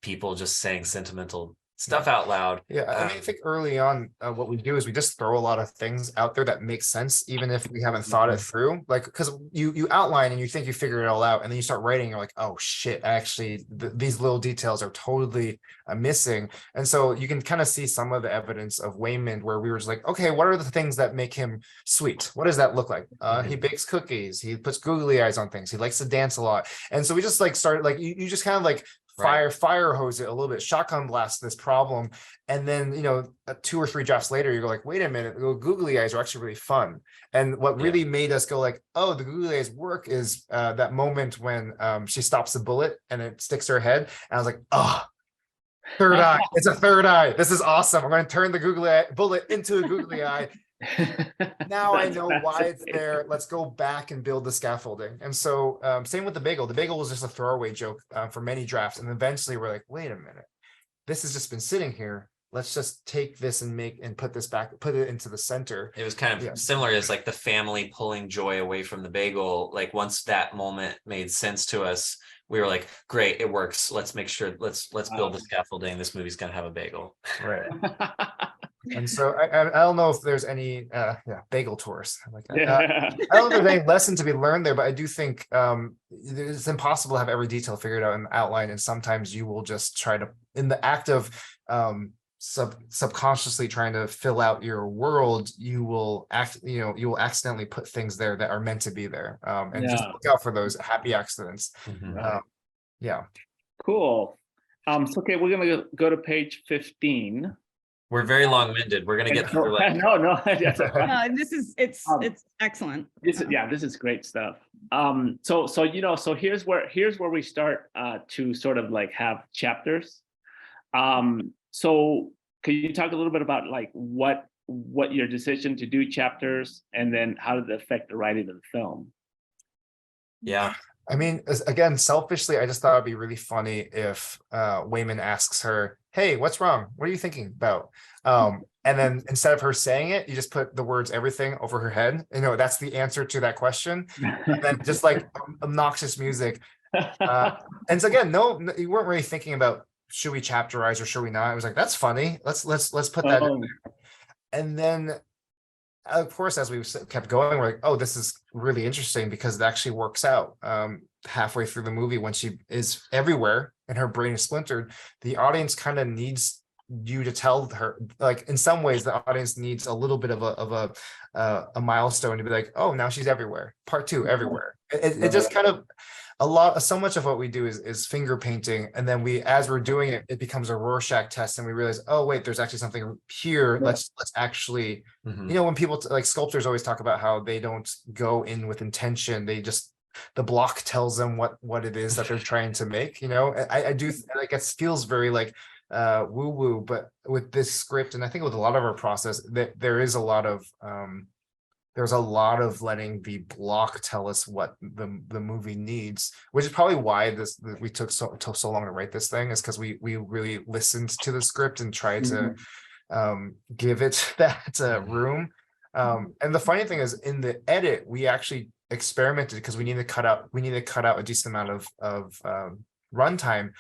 people just saying sentimental stuff out loud. Yeah, I mean, I think early on, what we do is we just throw a lot of things out there that make sense, even if we haven't thought it through. Like, because you outline and you think you figure it all out, and then you start writing, you're like, oh shit, actually, these little details are totally missing. And so you can kind of see some of the evidence of Waymond, where we were just like, okay, what are the things that make him sweet? What does that look like? He bakes cookies. He puts googly eyes on things. He likes to dance a lot. And so we just like started, like, you just kind of like fire hose it a little bit, shotgun blast this problem, and then 2 or 3 drafts later you go like, wait a minute, the googly eyes are actually really fun. And what really made us go like, oh, the googly eyes work is that moment when she stops the bullet and it sticks to her head, and I was like, oh, third eye, it's a third eye, this is awesome, I'm going to turn the googly eye bullet into a googly eye. Now I know why it's there. Let's go back and build the scaffolding. And so same with the bagel. The bagel was just a throwaway joke for many drafts, and eventually we're like, wait a minute, this has just been sitting here, let's just take this and put this back, put it into the center. It was kind of similar as like the family pulling Joy away from the bagel. Like once that moment made sense to us, we were like, great, it works, let's make sure, let's build the scaffolding, this movie's gonna have a bagel. Right. And so I don't know if there's any bagel tours like that. I don't know if there's any lesson to be learned there, but I do think it's impossible to have every detail figured out in the outline, and sometimes you will just try to, in the act of subconsciously trying to fill out your world, you will accidentally put things there that are meant to be there, and just look out for those happy accidents. Cool. So okay, we're gonna go to page 15. We're very long-winded. We're gonna get through like no. It's excellent. This is great stuff. So here's where we start to sort of like have chapters. So can you talk a little bit about like what your decision to do chapters, and then how did it affect the writing of the film? Yeah. I mean, again, selfishly, I just thought it'd be really funny if Waymond asks her, hey, what's wrong? What are you thinking about? And then instead of her saying it, you just put the words everything over her head. That's the answer to that question. And then just like obnoxious music. And so again, no, you weren't really thinking about, should we chapterize or should we not? It was like, that's funny. Let's put that in there. And then of course, as we kept going, we're like, oh, this is really interesting because it actually works out. Halfway through the movie, when she is everywhere and her brain is splintered, the audience kind of needs you to tell her, like, in some ways the audience needs a little bit of a milestone to be like, oh, now she's everywhere, part 2 everywhere. It just kind of so much of what we do is finger painting, and then as we're doing it, it becomes a Rorschach test, and we realize, oh wait, there's actually something here. Let's actually, when people like sculptors always talk about how they don't go in with intention, they just, the block tells them what it is that they're trying to make. I do, like, it feels very like woo woo, but with this script, and I think with a lot of our process, that there is a lot of there's a lot of letting the block tell us what the movie needs, which is probably why we took so long to write this thing, is because we really listened to the script and tried to give it that room. And the funny thing is, in the edit, we actually experimented because we need to cut out a decent amount of runtime,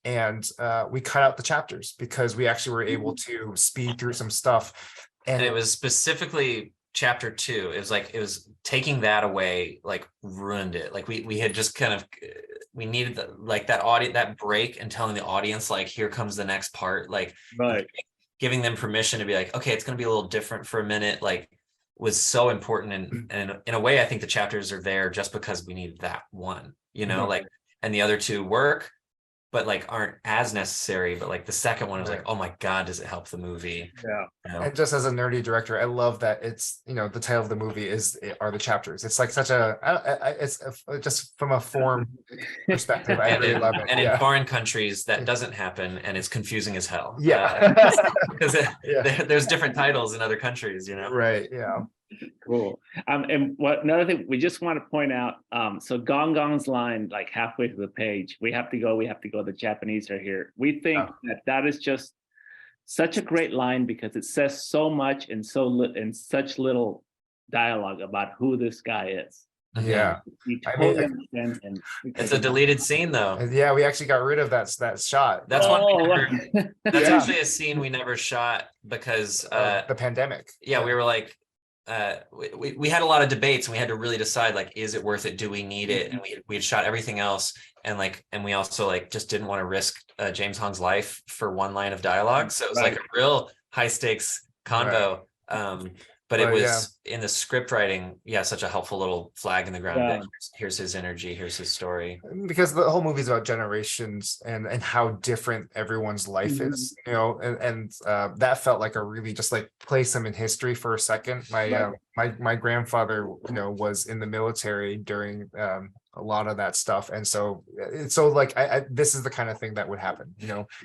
and we cut out the chapters because we actually were able to speed through some stuff. And it was specifically chapter 2. It was taking that away, like, ruined it. Like we had just kind of, we needed that break and telling the audience, like, here comes the next part, like, right, giving them permission to be like, okay, it's going to be a little different for a minute, like, was so important. And in a way, I think the chapters are there just because we needed that one, like, and the other 2 work, but like aren't as necessary. But like the second one was like, oh my God, does it help the movie? Yeah. And just as a nerdy director, I love that it's, the title of the movie are the chapters. It's like such just from a form perspective, I really love it. And in foreign countries, that doesn't happen, and it's confusing as hell. Yeah. Because there's different titles in other countries, Right. Yeah. Cool. And another thing we just want to point out, so Gong Gong's line, like halfway through the page, we have to go, the Japanese are here. We think that is just such a great line because it says so much in such little dialogue about who this guy is. Yeah. It's a deleted scene though. Yeah, we actually got rid of that shot. That's that's actually a scene we never shot because the pandemic. Yeah, we were like, we had a lot of debates, and we had to really decide, like, is it worth it? Do we need it? And we had shot everything else, and we also, like, just didn't want to risk James Hong's life for one line of dialogue. So it was like a real high stakes convo. Right. But it was in the script writing, such a helpful little flag in the ground. That here's his energy, here's his story. Because the whole movie is about generations and how different everyone's life is, and that felt like a really just like place them in history for a second. My grandfather, was in the military during a lot of that stuff, and so like this is the kind of thing that would happen,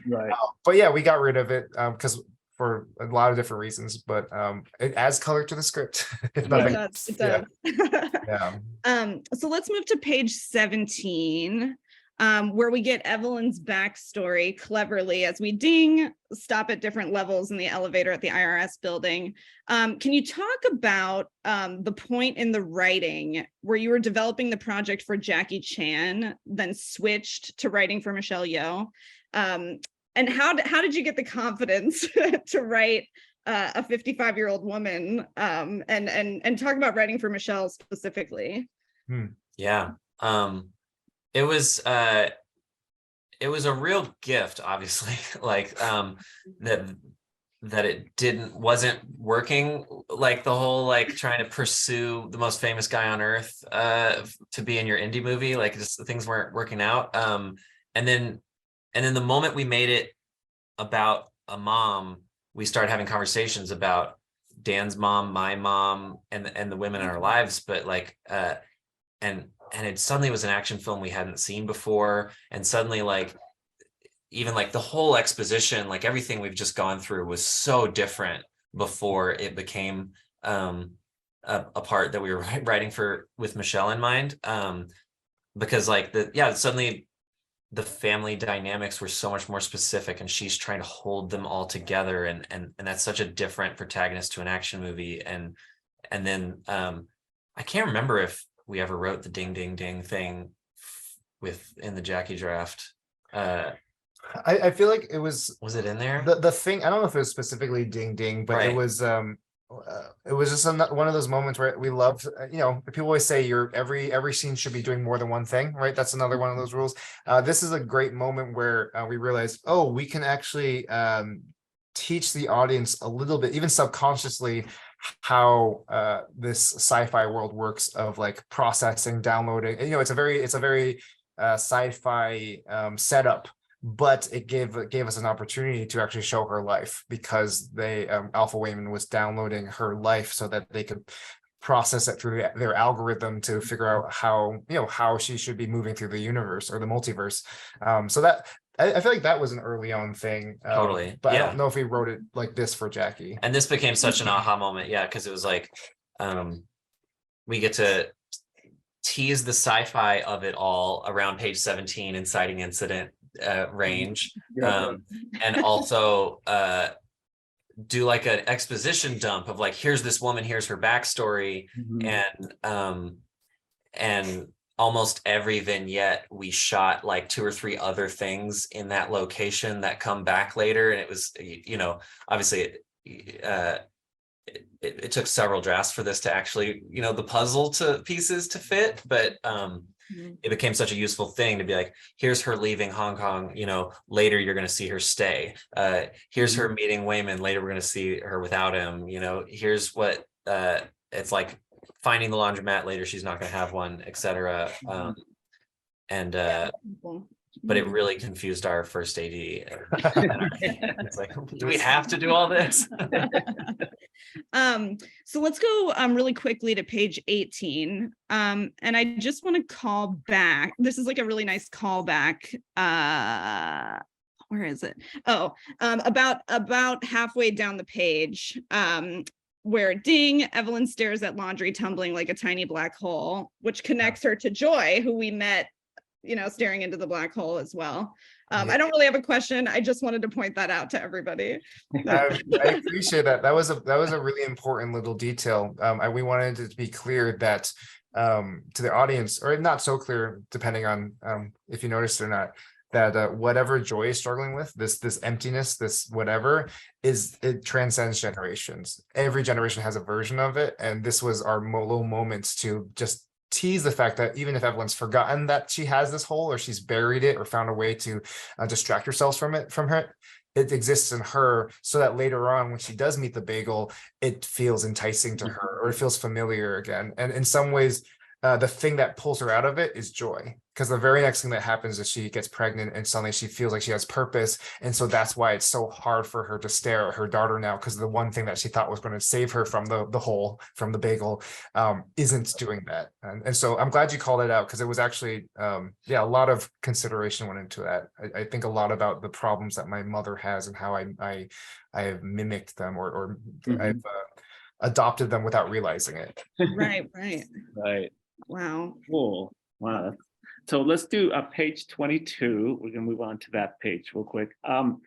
Right. But yeah, we got rid of it because. For a lot of different reasons, but it adds color to the script. It does. Yeah. So let's move to page 17, where we get Evelyns' backstory cleverly as we stop at different levels in the elevator at the IRS building. Can you talk about the point in the writing where you were developing the project for Jackie Chan, then switched to writing for Michelle Yeoh? And how did you get the confidence to write a 55-year-old woman and talk about writing for Michelle specifically? Yeah, it was a real gift, obviously. Like that it wasn't working, like the whole like trying to pursue the most famous guy on earth to be in your indie movie, like just things weren't working out. And then the moment we made it about a mom, we started having conversations about Dan's mom, my mom, and the women in our lives. But like, and it suddenly was an action film we hadn't seen before. And suddenly, like, even like the whole exposition, like everything we've just gone through was so different before it became a part that we were writing with Michelle in mind. Because like suddenly the family dynamics were so much more specific, and she's trying to hold them all together, and that's such a different protagonist to an action movie. And then I can't remember if we ever wrote the ding ding ding thing in the Jackie draft. I feel like it was it in there? The thing, I don't know if it was specifically ding ding, but right. It was just one of those moments where we loved, people always say every scene should be doing more than one thing, right? That's another one of those rules. This is a great moment where we realized, we can actually teach the audience a little bit, even subconsciously, how this sci-fi world works of like processing, downloading. You know, it's a very sci-fi setup, but it gave us an opportunity to actually show her life, because they Alpha Waymond was downloading her life so that they could process it through their algorithm to figure out how she should be moving through the universe or the multiverse. So that I feel like that was an early on thing. Totally. But Yeah. I don't know if we wrote it like this for Jackie. And this became such an aha moment. Yeah, because it was like we get to tease the sci-fi of it all around page 17, inciting incident range. And also do like an exposition dump of like, here's this woman, here's her backstory. And almost every vignette we shot like 2 or 3 other things in that location that come back later. And it was, you know, obviously it took several drafts for this to actually, you know, the puzzle pieces to fit, but it became such a useful thing to be like, here's her leaving Hong Kong, you know, later you're going to see her stay. Here's her meeting Waymond, later we're going to see her without him, you know, here's what it's like finding the laundromat, later she's not going to have one, etc. But it really confused our first AD. It's like, do we have to do all this? So let's go really quickly to page 18. And I just want to call back. This is like a really nice callback. Where is it? Oh, about halfway down the page, where ding, Evelyn stares at laundry tumbling like a tiny black hole, which connects her to Joy, who we met, you know, staring into the black hole as well. I don't really have a question. I just wanted to point that out to everybody. I appreciate that. That was a really important little detail. We wanted it to be clear that to the audience, or not so clear, depending on if you noticed or not, that whatever Joy is struggling with, this emptiness, this whatever, it transcends generations. Every generation has a version of it, and this was our little moments to just tease the fact that even if Evelyn's forgotten that she has this hole, or she's buried it, or found a way to distract herself from her, it exists in her, so that later on when she does meet the bagel, it feels enticing to her, or it feels familiar again. And in some ways, the thing that pulls her out of it is Joy, because the very next thing that happens is she gets pregnant and suddenly she feels like she has purpose. And so that's why it's so hard for her to stare at her daughter now, because the one thing that she thought was going to save her from the hole, from the bagel, isn't doing that. And so I'm glad you called it out, because it was actually, a lot of consideration went into that. I think a lot about the problems that my mother has and how I have mimicked them, or I've adopted them without realizing it. Right. Wow. Cool. Wow. So let's do page 22. We're gonna move on to that page real quick. The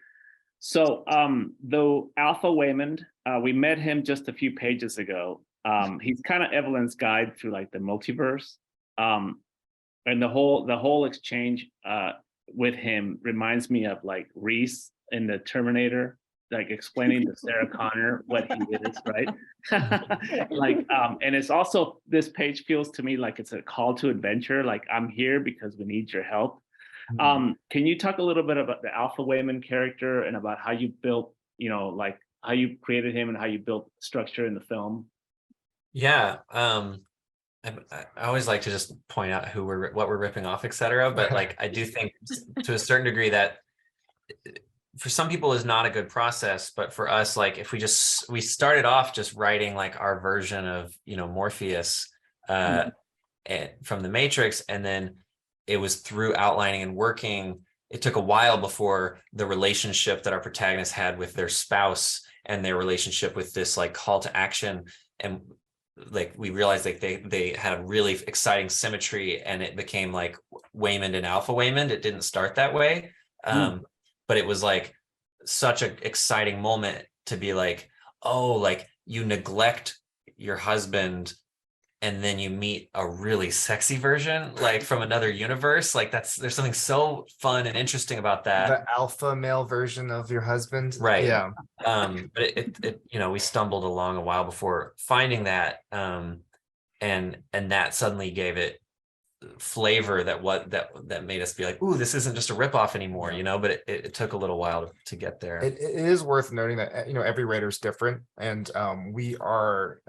Alpha Waymond, we met him just a few pages ago. He's kind of Evelyn's guide through like the multiverse. And the whole exchange with him reminds me of like Reese in the Terminator, like explaining to Sarah Connor what he is, right? And it's also, this page feels to me like it's a call to adventure. Like, I'm here because we need your help. Can you talk a little bit about the Alpha Waymond character and about how you built, like how you created him and how you built structure in the film? Yeah. I always like to just point out what we're ripping off, etc. But like, I do think to a certain degree that for some people is not a good process, but for us, like if we started off just writing like our version of, Morpheus from the Matrix, and then it was through outlining and working. It took a while before the relationship that our protagonists had with their spouse and their relationship with this like call to action, and like we realized like they had a really exciting symmetry, and it became like Waymond and Alpha Waymond. It didn't start that way. But it was like such an exciting moment to be like, oh, like you neglect your husband and then you meet a really sexy version, like from another universe. Like there's something so fun and interesting about that. The alpha male version of your husband. Right. Yeah. But it we stumbled along a while before finding that. And that suddenly gave it flavor that made us be like, ooh, this isn't just a ripoff anymore, you know, but it took a little while to get there. It is worth noting that, every writer is different, and we are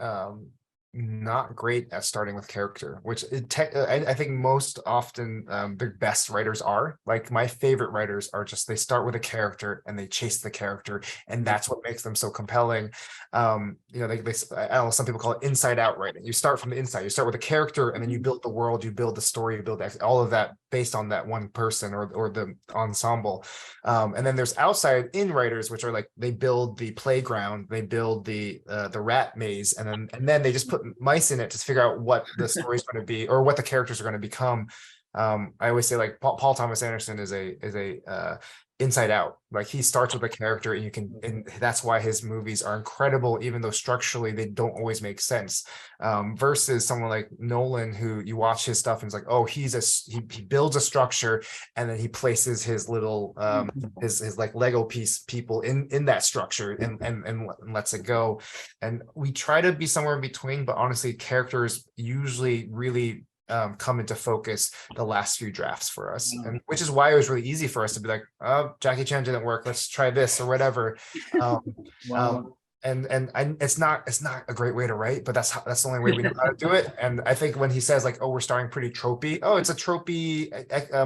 not great at starting with character, which I think most often the best writers are. Like, my favorite writers are just, they start with a character and they chase the character, and that's what makes them so compelling. I don't know, some people call it inside out writing. You start from the inside, you start with a character, and then you build the world, you build the story, you build all of that based on that one person or the ensemble. And then there's outside in writers, which are like, they build the playground, they build the rat maze, and then they just put mice in it to figure out what the story is going to be or what the characters are going to become. I always say, like, Paul Thomas Anderson is a inside out. Like, he starts with a character, and that's why his movies are incredible, even though structurally they don't always make sense. Versus someone like Nolan, who you watch his stuff and it's like, oh, he builds a structure, and then he places his little his like Lego piece people in that structure and lets it go. And we try to be somewhere in between, but honestly, characters usually really come into focus the last few drafts for us, and which is why it was really easy for us to be like, oh, Jackie Chan didn't work, let's try this or whatever. And it's not a great way to write, but that's the only way we know how to do it. And I think when he says, like, oh, we're starting pretty tropey, oh, it's a tropey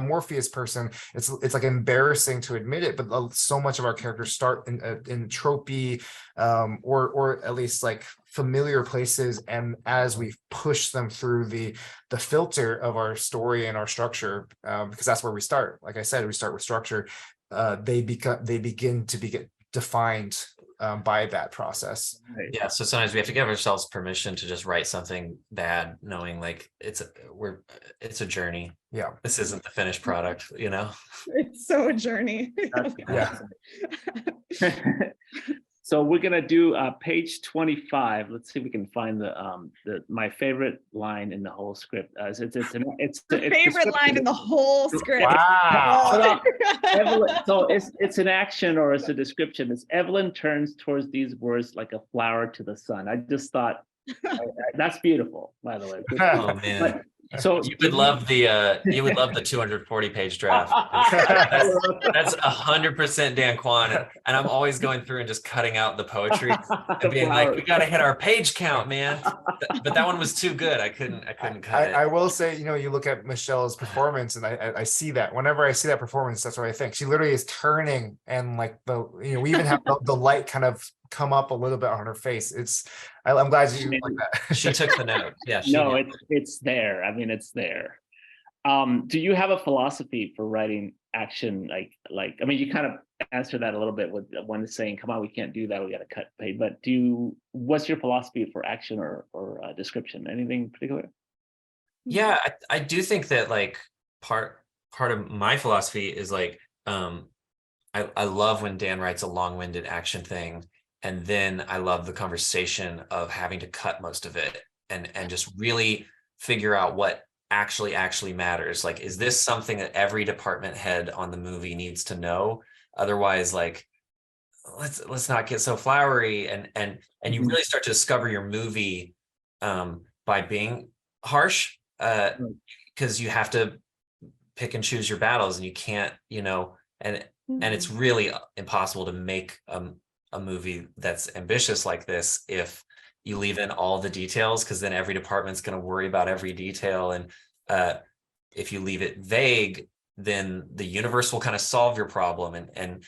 Morpheus person, it's like embarrassing to admit it, but so much of our characters start in tropey or at least like familiar places, and as we push them through the filter of our story and our structure, because that's where we start. Like I said, we start with structure. They begin to get defined by that process. Yeah, so sometimes we have to give ourselves permission to just write something bad, knowing like it's a journey. Yeah, this isn't the finished product, you know. It's so a journey. Yeah. So we're gonna do page 25. Let's see if we can find my favorite line in the whole script. It's favorite line in the whole script. Wow. So it's an action or it's a description. It's Evelyn turns towards these words like a flower to the sun. I just thought that's beautiful, by the way. Oh man. So you would love the 240-page draft. That's 100% Dan Kwan, and I'm always going through and just cutting out the poetry and being like, we got to hit our page count, man. But that one was too good. I couldn't cut it. I will say, you look at Michelle's performance, and I see that. Whenever I see that performance, that's what I think. She literally is turning, and like we even have the light kind of come up a little bit on her face. I'm glad you like that. She took the note. Yeah. It's there. I mean, it's there. Do you have a philosophy for writing action? Like, I mean, you kind of answered that a little bit with one saying, come on, we can't do that, we got to cut pay. But what's your philosophy for action or description? Anything particular? Yeah, I do think that like part of my philosophy is like, I love when Dan writes a long-winded action thing. And then I love the conversation of having to cut most of it and just really figure out what actually matters. Like, is this something that every department head on the movie needs to know? Otherwise, like, let's not get so flowery. And you really start to discover your movie by being harsh, because you have to pick and choose your battles, and you can't, and it's really impossible to make a movie that's ambitious like this if you leave in all the details, because then every department's going to worry about every detail. And if you leave it vague, then the universe will kind of solve your problem, and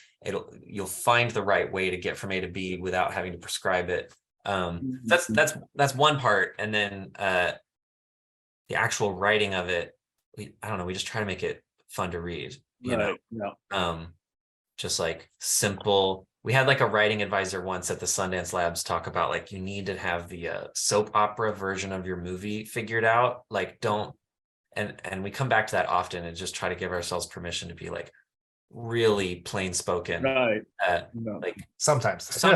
you'll find the right way to get from A to B without having to prescribe it. That's one part. And then the actual writing of it, I don't know, we just try to make it fun to read, just like simple. We had like a writing advisor once at the Sundance Labs talk about like, you need to have the soap opera version of your movie figured out. Like, and we come back to that often and just try to give ourselves permission to be like really plain spoken. Right. Like sometimes, but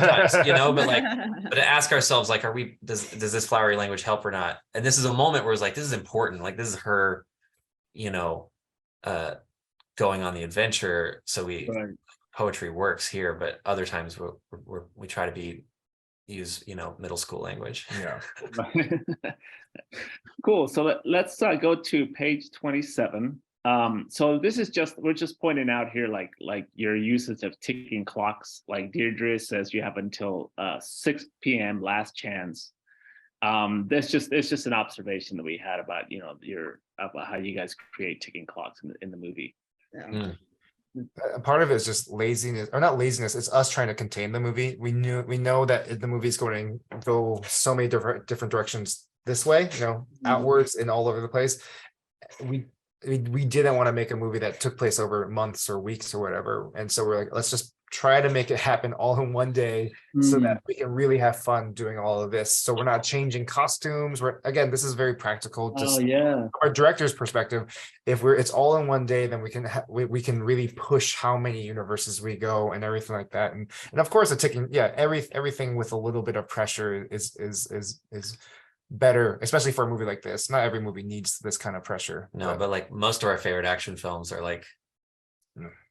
to ask ourselves, like, does this flowery language help or not? And this is a moment where it's like, this is important. Like, this is her, going on the adventure. So poetry works here, but other times we try to be, use, middle school language. Yeah. Cool. So let's go to page 27. So this is we're just pointing out here, like your usage of ticking clocks. Like Deirdre says, you have until 6 p.m. last chance. It's just an observation that we had about about how you guys create ticking clocks in the movie. Yeah. Part of it is just laziness, or not laziness. It's us trying to contain the movie. We know that the movie's going to go so many different directions this way, outwards and all over the place. We didn't want to make a movie that took place over months or weeks or whatever, and so we're like, let's just try to make it happen all in one day so that we can really have fun doing all of this. So we're not changing costumes. Again, this is very practical. Just from our director's perspective, if it's all in one day, then we can really push how many universes we go and everything like that. And of course, the ticking, everything with a little bit of pressure is better, especially for a movie like this. Not every movie needs this kind of pressure. No, but like most of our favorite action films are like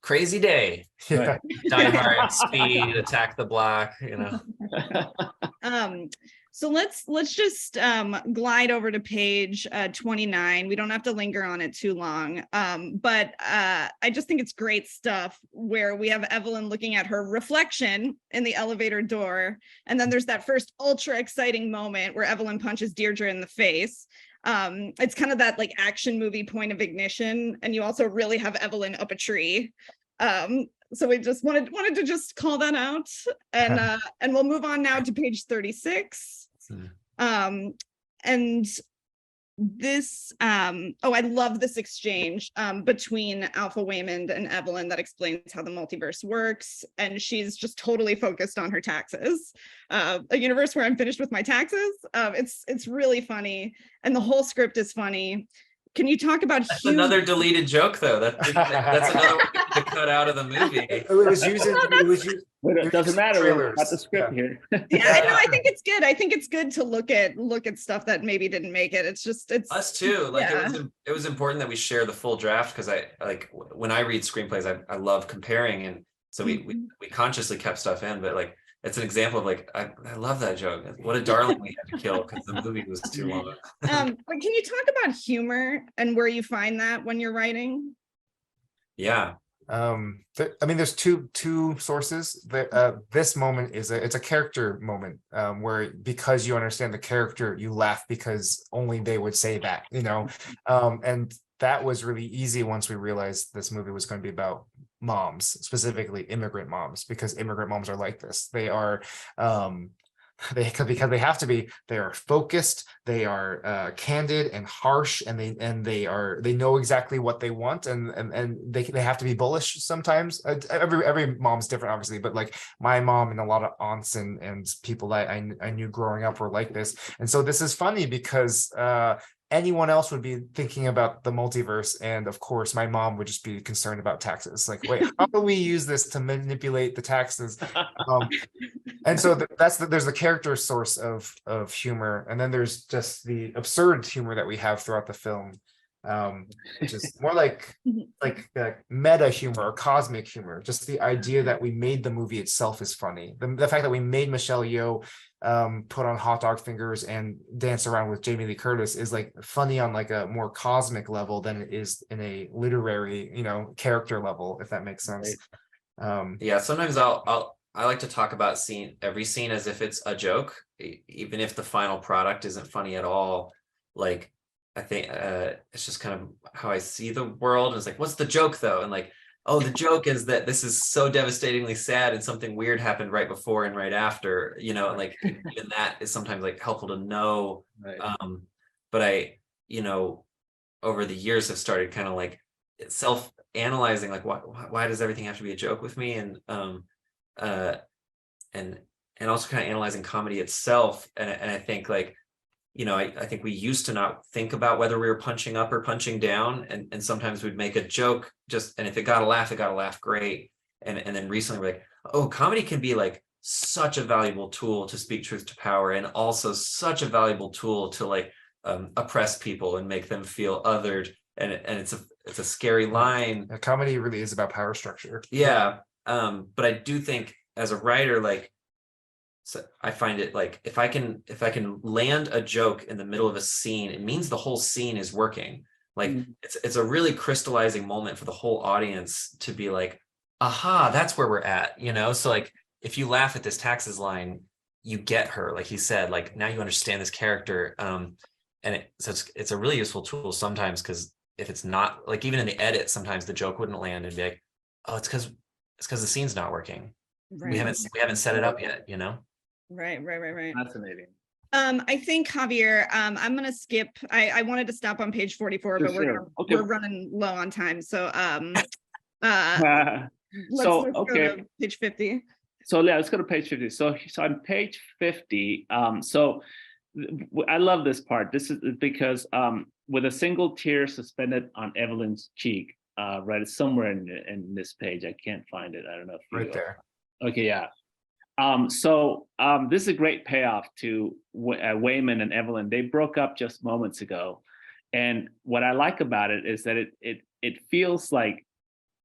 crazy day, Die Hard, Speed, Attack the Block, So let's just glide over to page 29. We don't have to linger on it too long, but I just think it's great stuff where we have Evelyn looking at her reflection in the elevator door, and then there's that first ultra exciting moment where Evelyn punches Deirdre in the face. It's kind of that like action movie point of ignition, and you also really have Evelyn up a tree. So we just wanted to just call that out, and we'll move on now to page 36. And this, I love this exchange between Alpha Waymond and Evelyn that explains how the multiverse works, and she's just totally focused on her taxes. A universe where I'm finished with my taxes. It's really funny, and the whole script is funny. Can you talk about that's another deleted joke though? That's another one to cut out of the movie. It doesn't matter. We're about the script here. Yeah, I know. I think it's good. I think it's good to look at stuff that maybe didn't make it. It's us too. Like it was important that we share the full draft, because I like when I read screenplays, I love comparing, and so we consciously kept stuff in, but like it's an example of like I love that joke. What a darling we had to kill because the movie was too long. But can you talk about humor and where you find that when you're writing? Yeah. There's two sources. This moment it's a character moment, where because you understand the character, you laugh because only they would say that, and that was really easy once we realized this movie was going to be about moms, specifically immigrant moms, because immigrant moms are like this. They are because they have to be. They are focused, they are candid and harsh, and they know exactly what they want, and they have to be bullish sometimes. Every mom's different, obviously, but like my mom and a lot of aunts and people that I knew growing up were like this. And so this is funny because anyone else would be thinking about the multiverse, and of course my mom would just be concerned about taxes. Like, wait, how do we use this to manipulate the taxes? And so there's the character source of humor, and then there's just the absurd humor that we have throughout the film, which is more like meta humor or cosmic humor. Just the idea that we made the movie itself is funny. The fact that we made Michelle Yeoh put on hot dog fingers and dance around with Jamie Lee Curtis is like funny on like a more cosmic level than it is in a literary, character level, if that makes sense. Yeah, sometimes I like to talk about every scene as if it's a joke, even if the final product isn't funny at all. Like, I think it's just kind of how I see the world. It's like, what's the joke though? And like, oh, the joke is that this is so devastatingly sad and something weird happened right before and right after, and like even that is sometimes like helpful to know. Right. But I, over the years have started kind of like self-analyzing, like why does everything have to be a joke with me? And also kind of analyzing comedy itself. And I think like, I think we used to not think about whether we were punching up or punching down. And sometimes we'd make a joke and if it got a laugh, great. And then recently we're like, oh, comedy can be like such a valuable tool to speak truth to power, and also such a valuable tool to like oppress people and make them feel othered. And it's a scary line. Comedy really is about power structure. Yeah. But I do think as a writer, like So I find it like if I can land a joke in the middle of a scene, it means the whole scene is working. Like it's a really crystallizing moment for the whole audience to be like, aha, that's where we're at, you know? So like if you laugh at this taxes line, you get her, like he said, like now you understand this character. And it's a really useful tool sometimes, because if it's not, like even in the edit, sometimes the joke wouldn't land and be like, oh, it's because the scene's not working. Right. We haven't set it up yet, you know? Right. Fascinating. I think Javier, I'm gonna skip. I wanted to stop on page 44, but we're running low on time. So let's go to page 50. So yeah, let's go to page 50. So on page 50, so I love this part. This is because with a single tear suspended on Evelyns' cheek, right, it's somewhere in this page. I can't find it. I don't know if Right there. Okay, yeah. This is a great payoff to Waymond and Evelyn. They broke up just moments ago, and what I like about it is that it feels like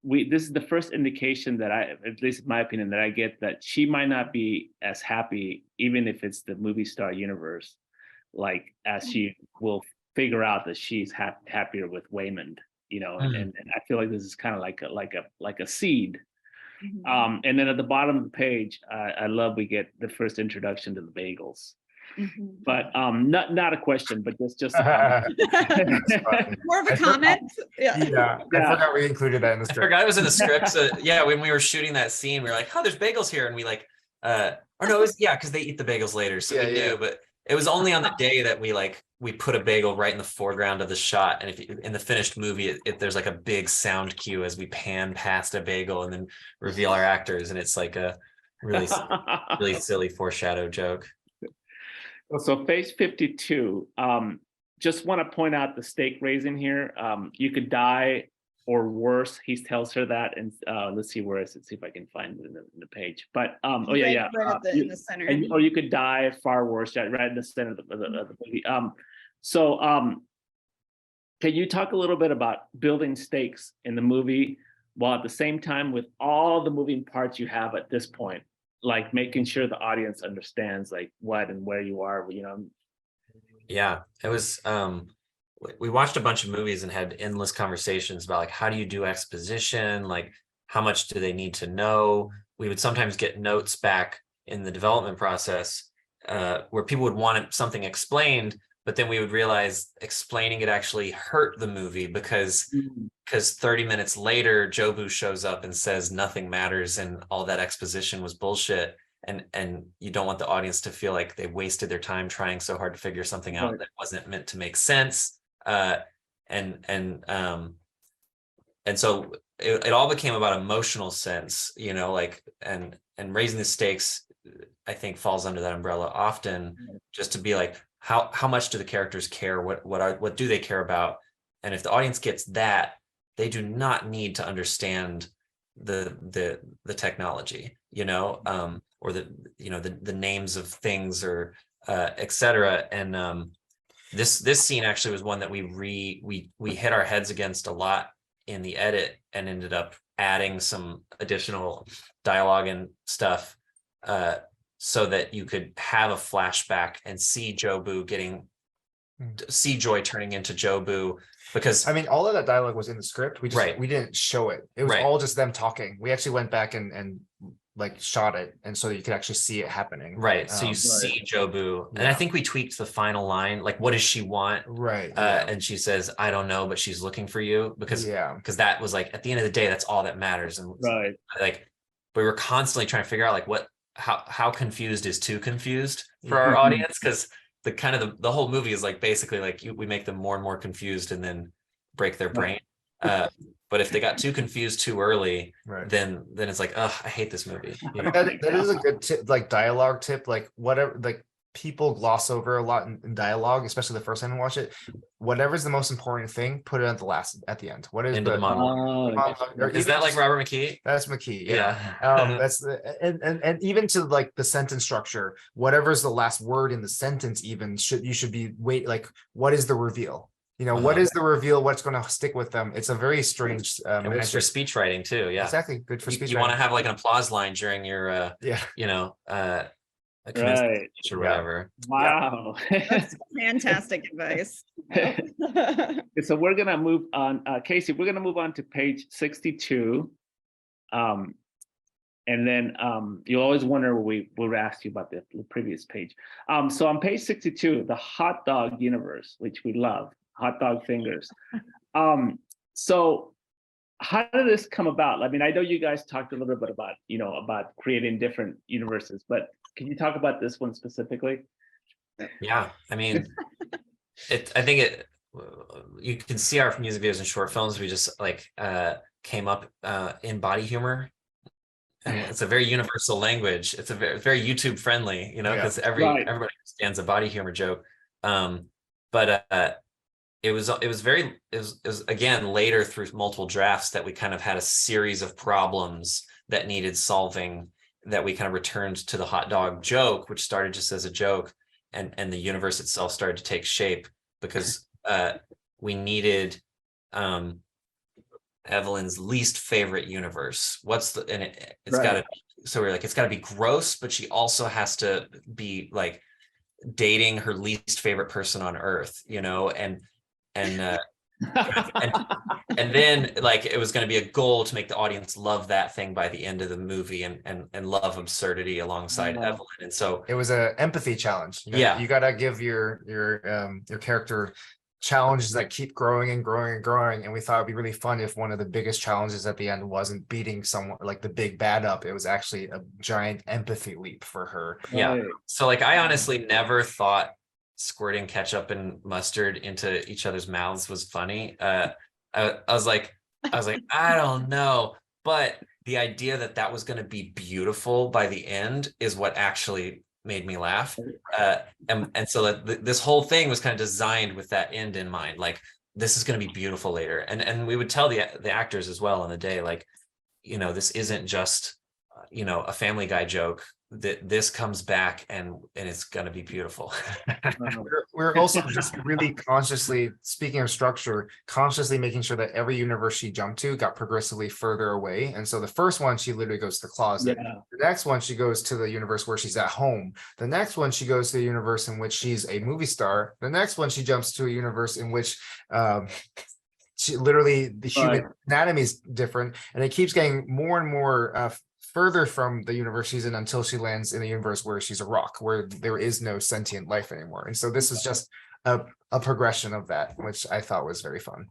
this is the first indication that at least in my opinion, that I get that she might not be as happy, even if it's the movie star universe, like as she will figure out that she's happier with Waymond, you know, and I feel like this is kind of like a seed. And then at the bottom of the page, I love we get the first introduction to the bagels. But not a question, but just more of a comment. Yeah, I forgot we included that in the script. I forgot it was in the script. So yeah, when we were shooting that scene, we were like, oh, there's bagels here, and we like or no, it was because they eat the bagels later, so we knew. But it was only on the day that we put a bagel right in the foreground of the shot, and if in the finished movie, there's like a big sound cue as we pan past a bagel and then reveal our actors, and it's like a really silly foreshadow joke. So page 52, just want to point out the stake raising here. You could die or worse. He tells her that, and let's see where is it. See if I can find it in the page. But right in the center. Or you could die far worse, right in the center of the movie. Can you talk a little bit about building stakes in the movie, while at the same time with all the moving parts you have at this point, like making sure the audience understands like what and where you are, you know? Yeah, it was. We watched a bunch of movies and had endless conversations about like, how do you do exposition? Like, how much do they need to know? We would sometimes get notes back in the development process where people would want something explained, but then we would realize explaining it actually hurt the movie because 30 minutes later, Jobu shows up and says nothing matters and all that exposition was bullshit. And you don't want the audience to feel like they wasted their time trying so hard to figure something out that wasn't meant to make sense. And so it all became about emotional sense, you know, like, and raising the stakes, I think falls under that umbrella often, just to be like, how much do the characters care? What do they care about? And if the audience gets that, they do not need to understand the technology, you know, or the names of things or etc. And this scene actually was one that we hit our heads against a lot in the edit and ended up adding some additional dialogue and stuff so that you could have a flashback and see Joy turning into Jobu. Because I mean, all of that dialogue was in the script. We didn't show it. It was all just them talking. We actually went back and like shot it, and so you could actually see it happening. Right. So you see Jobu, and I think we tweaked the final line. Like, what does she want? Right. And she says, "I don't know, but she's looking for you." Because that was like at the end of the day, that's all that matters. And like we were constantly trying to figure out like how confused is too confused for our audience, because the whole movie is like basically like we make them more and more confused and then break their brain. But if they got too confused too early, then it's like, oh, I hate this movie. You know? that is a good tip, like dialogue tip, like whatever, like people gloss over a lot in dialogue, especially the first time you watch it. Whatever's the most important thing, put it at the end. What is the monologue? Is that like Robert McKee? That's McKee. Yeah. That's and even to like the sentence structure, whatever's the last word in the sentence, even you should be like, what is the reveal? You know, what is the reveal? What's going to stick with them? It's a very strange. And it's for speech writing too. Yeah, exactly. Good for speech. You want to have like an applause line during your, Right. or whatever. Wow. That's fantastic advice. So we're gonna move on, Casey. We're gonna move on to page 62, and then you'll always wonder what we'll ask you about the previous page. So on page 62, the hot dog universe, which we love, hot dog fingers. So how did this come about? I mean, I know you guys talked a little bit about, about creating different universes, but can you talk about this one specifically? Yeah, I mean, I think you can see our music videos and short films. We just came up in body humor, and it's a very universal language. It's a very YouTube friendly, because everybody understands a body humor joke. But it was again later through multiple drafts that we kind of had a series of problems that needed solving, that we kind of returned to the hot dog joke, which started just as a joke, and the universe itself started to take shape because we needed Evelyn's least favorite universe. It's gotta, so we're like, it's gotta be gross, but she also has to be like dating her least favorite person on earth, and then like it was going to be a goal to make the audience love that thing by the end of the movie and love absurdity alongside Evelyn. And so it was an empathy challenge. You gotta give your character challenges that keep growing and growing and growing. And we thought it'd be really fun if one of the biggest challenges at the end wasn't beating someone like the big bad up. It was actually a giant empathy leap for her. Yeah. So like I honestly never thought squirting ketchup and mustard into each other's mouths was funny. I was like, I don't know. But the idea that was going to be beautiful by the end is what actually made me laugh. And so this whole thing was kind of designed with that end in mind. Like, this is going to be beautiful later. And we would tell the actors as well on the day, like, this isn't just, a Family Guy joke. This comes back and it's going to be beautiful. We're also just really consciously, speaking of structure, consciously making sure that every universe she jumped to got progressively further away. And so the first one, she literally goes to the closet. Yeah. The next one, she goes to the universe where she's at home. The next one, she goes to the universe in which she's a movie star. The next one, she jumps to a universe in which she literally, the human anatomy is different. And it keeps getting more and more further from the universe she's in until she lands in a universe where she's a rock, where there is no sentient life anymore. And so this is just a progression of that, which I thought was very fun.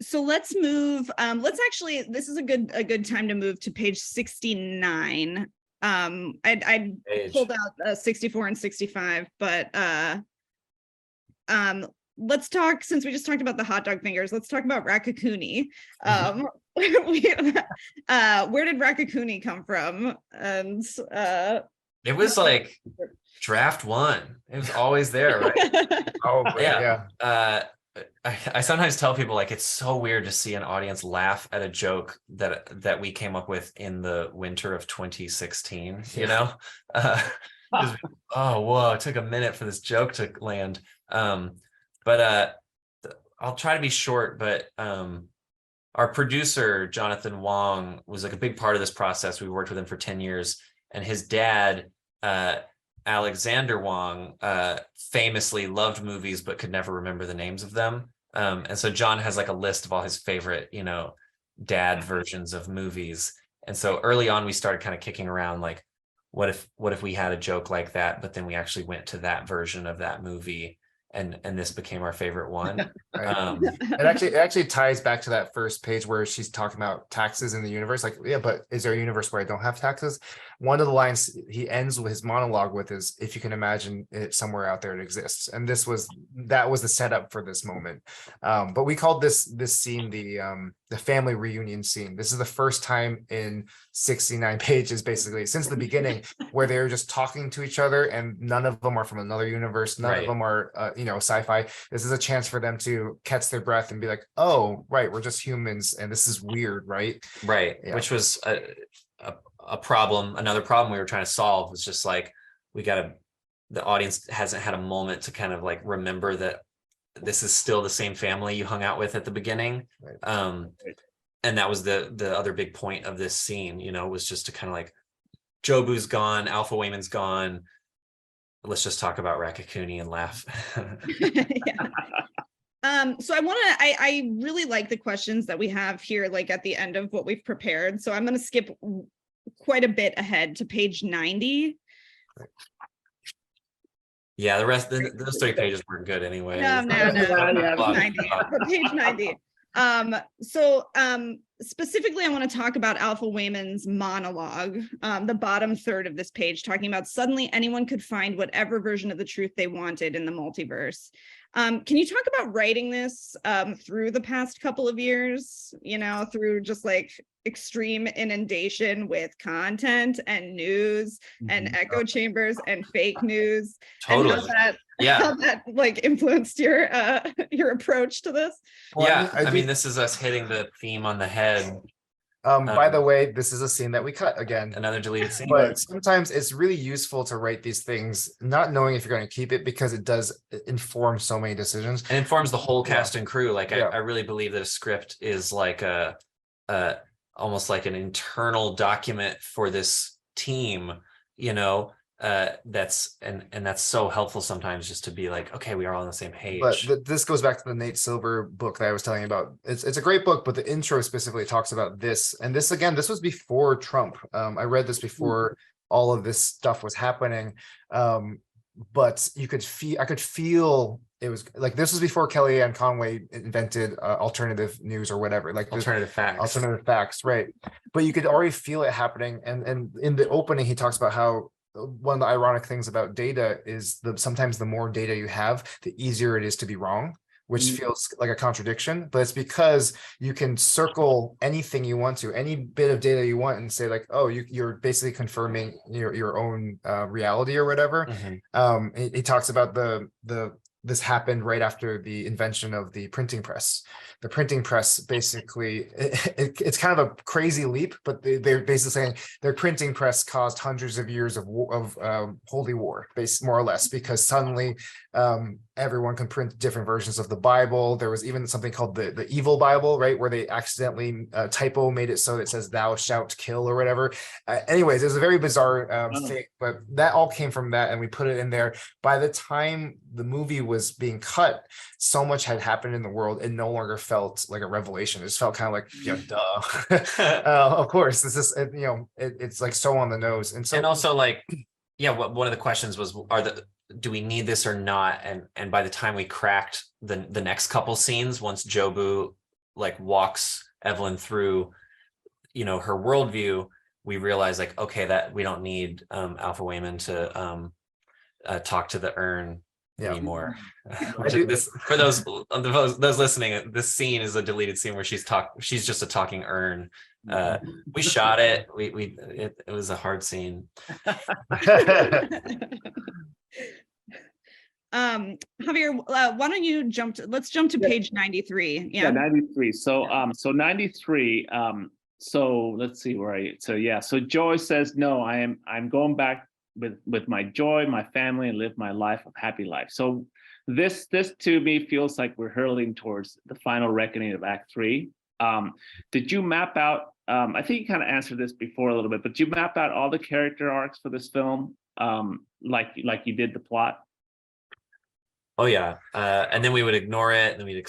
So let's move. This is a good time to move to page 69. I pulled out 64 and 65, but let's talk, since we just talked about the hot dog fingers, let's talk about Rakakuni. Where did Rakakuni come from? And it was like draft one. It was always there, right? Oh yeah. I sometimes tell people, like, it's so weird to see an audience laugh at a joke that we came up with in the winter of 2016. Oh whoa, it took a minute for this joke to land. But I'll try to be short, but our producer, Jonathan Wong, was like a big part of this process. We worked with him for 10 years, and his dad, Alexander Wong, famously loved movies, but could never remember the names of them. And so John has like a list of all his favorite, dad versions of movies. And so early on, we started kind of kicking around, like, what if we had a joke like that, but then we actually went to that version of that movie. And this became our favorite one. It actually ties back to that first page where she's talking about taxes in the universe. Like, yeah, but is there a universe where I don't have taxes? One of the lines he ends with his monologue with is, if you can imagine it somewhere out there, it exists. And that was the setup for this moment. But we called this scene the family reunion scene. This is the first time in 69 pages, basically, since the beginning, where they're just talking to each other, and none of them are from another universe. None of them are, sci-fi. This is a chance for them to catch their breath and be like, oh, right, we're just humans, and this is weird, right? Right. Yeah. Which was a problem. Another problem we were trying to solve was just like, the audience hasn't had a moment to kind of like remember that this is still the same family you hung out with at the beginning. that was the other big point of this scene, you know, was just to kind of like, Jobu's gone, Alpha Waymond's gone. Let's just talk about Rakakuni and laugh. So I really like the questions that we have here, like at the end of what we've prepared. So I'm going to skip quite a bit ahead to page 90. Yeah, the rest, those 3 pages weren't good anyway. No. Page 90. Specifically, I want to talk about Alpha Waymond's monologue, the bottom third of this page, talking about suddenly anyone could find whatever version of the truth they wanted in the multiverse. Can you talk about writing this through the past couple of years, you know, through just like extreme inundation with content and news and echo chambers and fake news? Totally. And how that like influenced your approach to this? Well, I mean, this is us hitting the theme on the head. By the way, this is a scene that we cut again. Another deleted scene. But sometimes it's really useful to write these things, not knowing if you're going to keep it, because it does inform so many decisions. It informs the whole cast and crew. Like I really believe that a script is like almost like an internal document for this team, you know. That's so helpful sometimes, just to be like, okay, we are all on the same page. But this goes back to the Nate Silver book that I was telling you about. It's a great book, but the intro specifically talks about this. And this, again, this was before Trump. I read this before all of this stuff was happening. But I could feel it was like, this was before Kellyanne Conway invented alternative news or whatever, like alternative facts, right? But you could already feel it happening. And in the opening, he talks about how one of the ironic things about data is sometimes the more data you have, the easier it is to be wrong, which feels like a contradiction, but it's because you can circle anything you want to, any bit of data you want, and say like, oh, you're basically confirming your own reality or whatever. He talks about this happened right after the invention of the printing press. The printing press, basically, it's kind of a crazy leap, but they're basically saying their printing press caused hundreds of years of holy war, more or less, because suddenly everyone can print different versions of the Bible. There was even something called the evil Bible, right, where they accidentally typo made it so it says "thou shalt kill" or whatever. Anyways, it was a very bizarre thing, but that all came from that, and we put it in there. By the time the movie was being cut, so much had happened in the world, it no longer felt like a revelation. It just felt kind of like, yeah, duh. Of course, this is, you know, it's like so on the nose. And so, and also like, yeah, one of the questions was, do we need this or not? And by the time we cracked the next couple scenes, once Jobu like walks Evelyn through, you know, her worldview, we realized like, okay, that we don't need Alpha Waymond to talk to the urn anymore. For those listening, this scene is a deleted scene where she's just a talking urn. We shot it. It was a hard scene. Javier, why don't you let's jump to page 93. Yeah, 93. So 93. So let's see so Joy says, no, I'm going back with my joy, my family, and live my life of happy life. So this to me feels like we're hurtling towards the final reckoning of Act 3. Did you map out, I think you kind of answered this before a little bit, but did you map out all the character arcs for this film, like you did the plot? Oh yeah, and then we would ignore it, and then we'd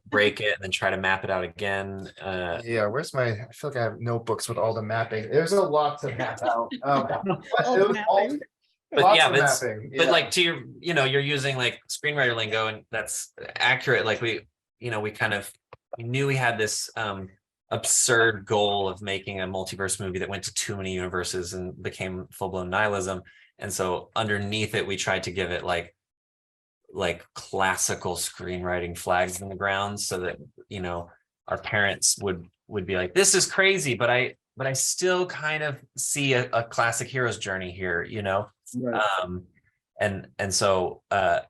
break it, and then try to map it out again. Yeah, where's my? I feel like I have notebooks with all the mapping. There's a lot to map out. But like to your, you're using like screenwriter lingo, and that's accurate. Like we knew we had this absurd goal of making a multiverse movie that went to too many universes and became full-blown nihilism, and so underneath it, we tried to give it like classical screenwriting flags in the ground, so that our parents would be like, this is crazy, but I still kind of see a classic hero's journey here, Right. And so that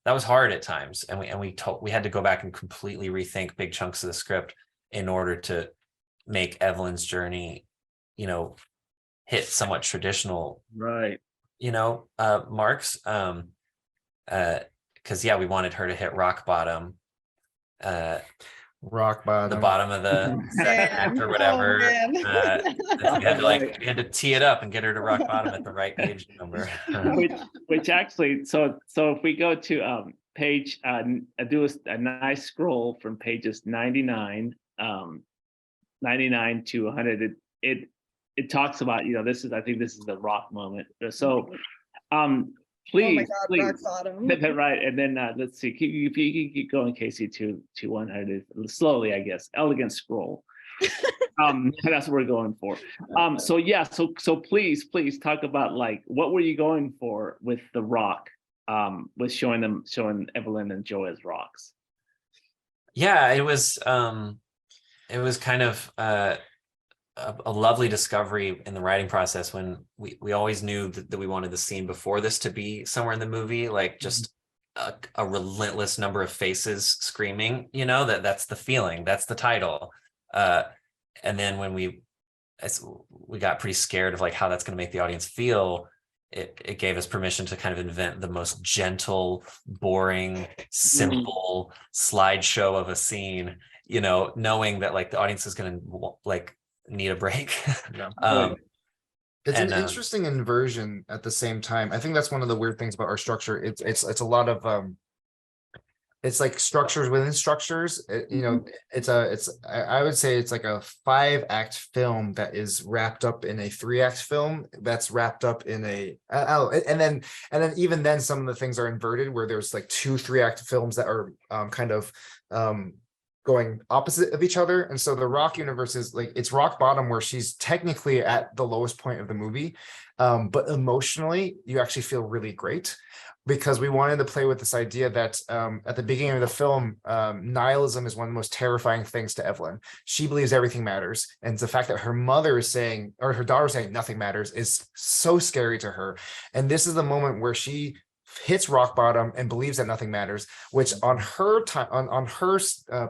was hard at times, and we had to go back and completely rethink big chunks of the script in order to make Evelyns' journey hit somewhat traditional, right, marks, because we wanted her to hit rock bottom. Rock the bottom. bottom of the second act or whatever. man. We had to tee it up and get her to rock bottom at the right page number. which actually, so if we go to page, do a nice scroll from pages 99 to 100. It talks about, I think this is the rock moment. So please, oh my God, rock bottom. right, and then let's see, if you can keep going, Casey, to 100 slowly, I guess. Elegant scroll. That's what we're going for. So yeah, so please talk about, like, what were you going for with the rock, with showing Evelyn and Joe as rocks? Yeah, it was kind of a lovely discovery in the writing process, when we always knew that we wanted the scene before this to be somewhere in the movie, like just a relentless number of faces screaming, that's the feeling, that's the title. And then when we got pretty scared of like how that's going to make the audience feel, it gave us permission to kind of invent the most gentle, boring, simple slideshow of a scene, knowing that like the audience is going to like need a break. It's an interesting inversion at the same time. I think that's one of the weird things about our structure. It's a lot of it's like structures within structures. I would say it's like a 5-act film that is wrapped up in a 3-act film that's wrapped up in a and then even then some of the things are inverted, where there's like 2 3-act films that are kind of going opposite of each other. And so the rock universe is like, it's rock bottom, where she's technically at the lowest point of the movie, but emotionally you actually feel really great, because we wanted to play with this idea that at the beginning of the film, nihilism is one of the most terrifying things to Evelyn. She believes everything matters, and the fact that her mother is saying, or her daughter is saying nothing matters, is so scary to her. And this is the moment where she hits rock bottom and believes that nothing matters, which on her time, on her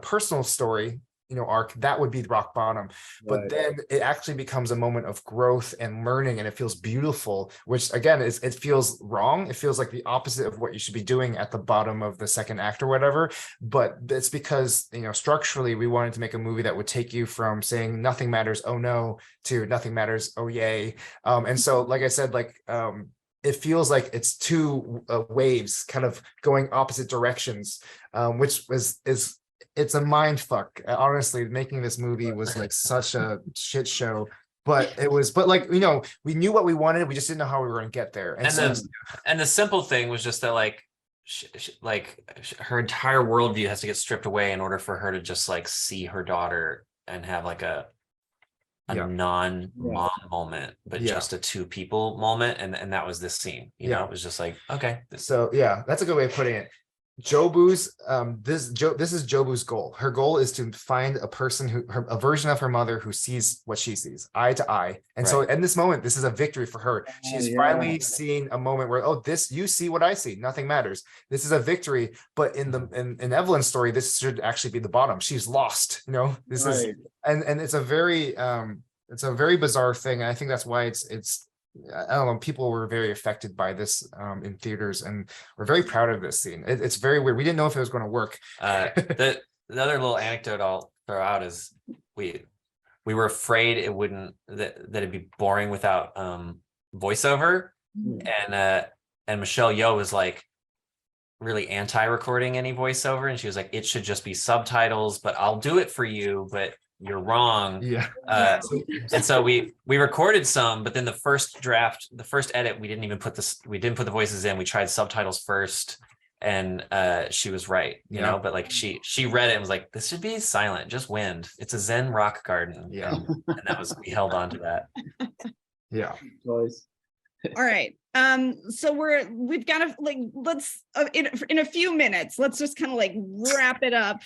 personal story, arc, that would be rock bottom. But then it actually becomes a moment of growth and learning, and it feels beautiful, which again it feels wrong. It feels like the opposite of what you should be doing at the bottom of the second act or whatever. But it's because structurally we wanted to make a movie that would take you from saying nothing matters, oh no, to nothing matters, oh yay. And so, like I said, it feels like it's 2 waves kind of going opposite directions, which it's a mind fuck. Honestly, making this movie was like such a shit show, but we knew what we wanted. We just didn't know how we were going to get there. And the simple thing was just that like her entire worldview has to get stripped away in order for her to just like see her daughter and have like a non-mom moment, but just a 2 people moment, and that was this scene. It was just like, okay. So yeah, that's a good way of putting it. Jobu's this is Jobu's goal. Her goal is to find a person a version of her mother who sees what she sees, eye to eye. And so in this moment, this is a victory for her. She's finally seeing a moment where, you see what I see, nothing matters. This is a victory. But in Evelyn's story, this should actually be the bottom. She's lost, this is, and it's a very bizarre thing. And I think that's why it's I don't know, people were very affected by this in theaters, and we're very proud of this scene. It's very weird. We didn't know if it was going to work. The other little anecdote I'll throw out is we were afraid that it'd be boring without voiceover, and Michelle Yeoh was like really anti-recording any voiceover, and she was like, it should just be subtitles, but I'll do it for you, but you're wrong. And so we recorded some, but then the first edit, we didn't put the voices in. We tried subtitles first, and she was right, you know, but like she read it and was like, this should be silent, just wind. It's a Zen rock garden. And that was, we held on to that. All right. So we've got to let's in a few minutes, let's just kind of like wrap it up.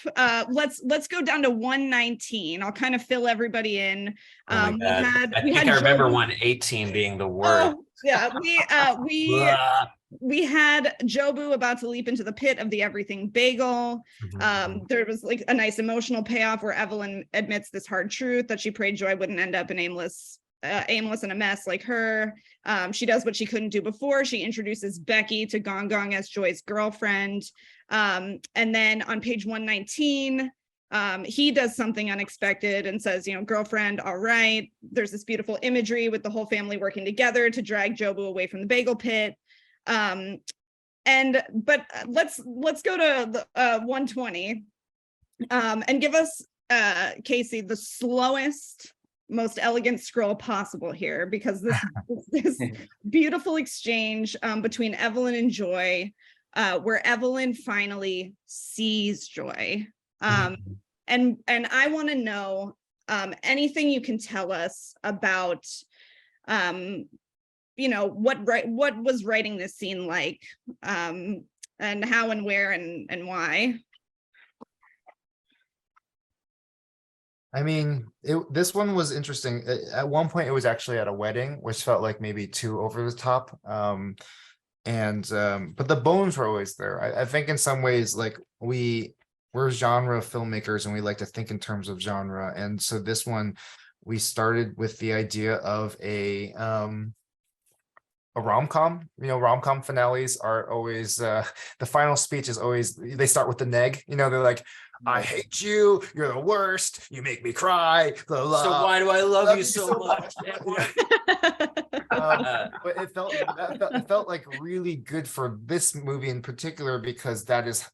Let's go down to 119. I'll kind of fill everybody in. I remember 118 being the word. We had Jobu about to leap into the pit of the everything bagel. There was like a nice emotional payoff where Evelyn admits this hard truth that she prayed Joy wouldn't end up in aimless and a mess like her. She does what she couldn't do before. She introduces Becky to Gong Gong as Joy's girlfriend. And then on page 119, he does something unexpected and says, girlfriend, all right. There's this beautiful imagery with the whole family working together to drag Jobu away from the bagel pit. But let's go to the 120 and give us, Casey, the slowest, most elegant scroll possible here, because this beautiful exchange between Evelyn and Joy, where Evelyn finally sees Joy. And I want to know anything you can tell us about what was writing this scene like, and how and where and why. I mean, this one was interesting. At one point, it was actually at a wedding, which felt like maybe too over the top. But the bones were always there. I think in some ways, like we're genre filmmakers and we like to think in terms of genre. And so this one, we started with the idea of a rom-com. Rom-com finales are always the final speech is always, they start with the neg. They're like, I hate you, you're the worst, you make me cry, blah, blah. So why do I love you so much? But it felt like really good for this movie in particular, because that is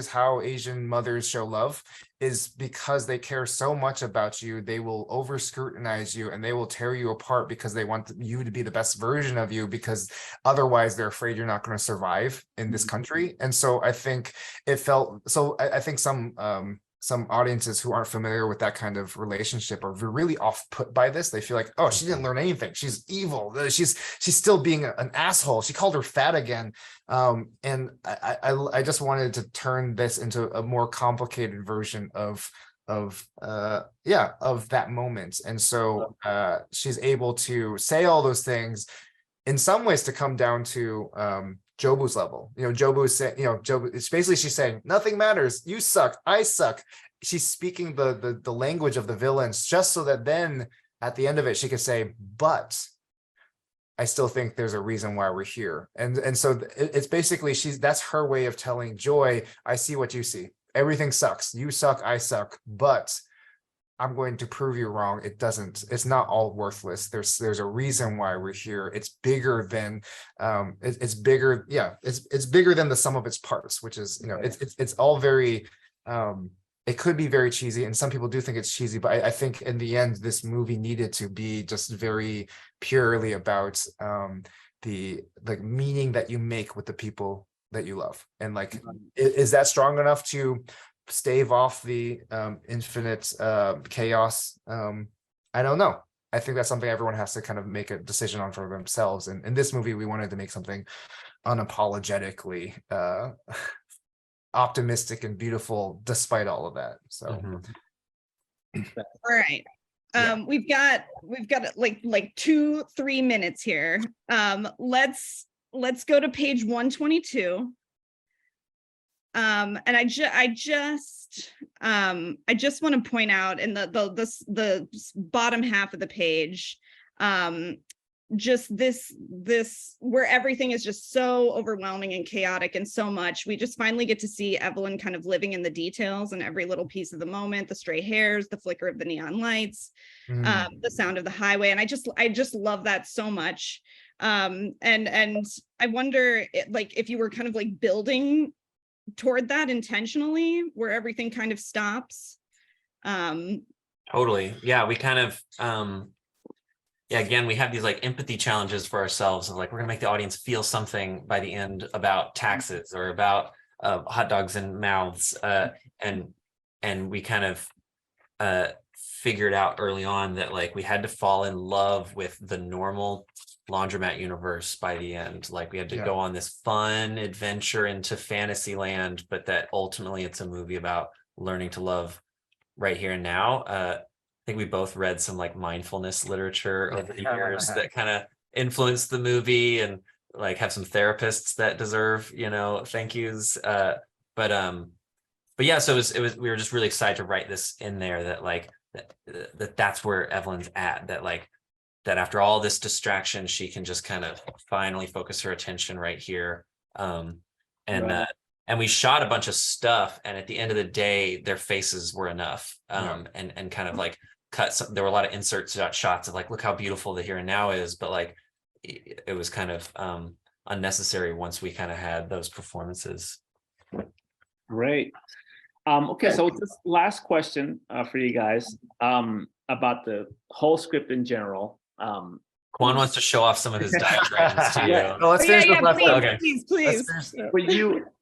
how Asian mothers show love, is because they care so much about you. They will over scrutinize you and they will tear you apart because they want you to be the best version of you, because otherwise they're afraid you're not going to survive in this country. And so I think it felt so. I think some audiences who aren't familiar with that kind of relationship are really off put by this. They feel like, oh, she didn't learn anything. She's evil. She's still being an asshole. She called her fat again. And I just wanted to turn this into a more complicated version of that moment. And so she's able to say all those things in some ways to come down to Jobu's level. Jobu is saying, Jobu, it's basically she's saying nothing matters. You suck. I suck. She's speaking the language of the villains, just so that then at the end of it, she could say, but I still think there's a reason why we're here. And so it's basically that's her way of telling Joy, I see what you see. Everything sucks. You suck. I suck. But I'm going to prove you wrong. It's not all worthless. There's a reason why we're here. It's bigger than it's bigger. Yeah, it's bigger than the sum of its parts, which is, it's all very it could be very cheesy, and some people do think it's cheesy, but I think in the end this movie needed to be just very purely about the meaning that you make with the people that you love. And is that strong enough to stave off the infinite chaos? I don't know. I think that's something everyone has to kind of make a decision on for themselves. And in this movie, we wanted to make something unapologetically optimistic and beautiful despite all of that. So all right. We've got like 2-3 minutes here. Let's go to page 122. And I just want to point out in the bottom half of the page, just this where everything is just so overwhelming and chaotic and so much. We just finally get to see Evelyn kind of living in the details and every little piece of the moment, the stray hairs, the flicker of the neon lights, the sound of the highway. And I just love that so much. And I wonder if you were kind of like building toward that intentionally, where everything kind of stops. Totally. Yeah, we kind of again, we have these like empathy challenges for ourselves of like, we're gonna make the audience feel something by the end about taxes or about hot dogs and mouths, and we kind of figured out early on that like we had to fall in love with the normal laundromat universe by the end. Like we had to go on this fun adventure into fantasy land, but that ultimately it's a movie about learning to love right here and now. I think we both read some like mindfulness literature over the years that kind of influenced the movie, and like have some therapists that deserve, thank yous. But yeah, so it was we were just really excited to write this in there, that like that's where Evelyn's at, that after all this distraction, she can just kind of finally focus her attention right here. and we shot a bunch of stuff, and at the end of the day their faces were enough. And kind of like there were a lot of insert shots of like, look how beautiful the here and now is, but like it was kind of unnecessary once we kind of had those performances. Great. Okay, so this last question for you guys about the whole script in general. Quan wants to show off some of his diagrams to you. Yeah. No, let's finish with left. please, Okay. please.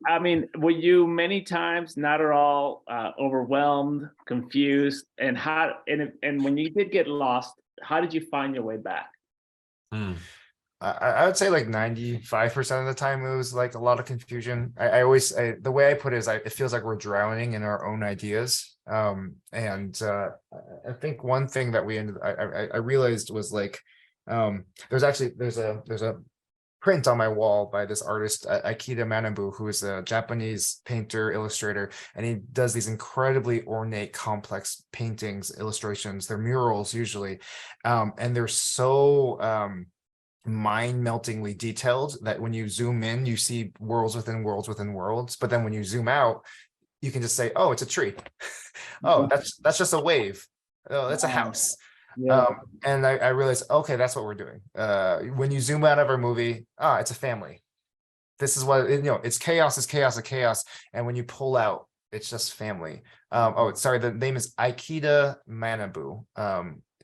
Were you many times not at all overwhelmed, confused, and and when you did get lost, how did you find your way back? I would say like 95% of the time it was like a lot of confusion. I always the way I put it is it feels like we're drowning in our own ideas. I think one thing that I realized was like there's a print on my wall by this artist Akira Manabu, who is a Japanese painter, illustrator, and he does these incredibly ornate, complex paintings, illustrations. They're murals usually, and they're so mind-meltingly detailed that when you zoom in, you see worlds within worlds within worlds. But then when you zoom out, you can just say, "Oh, it's a tree." "Oh, that's just a wave." "Oh, that's a house." Yeah. And I realized, okay, that's what we're doing. When you zoom out of our movie, it's a family. This is what it's chaos, is chaos, of chaos. And when you pull out, it's just family. Sorry, the name is Akira Manabu.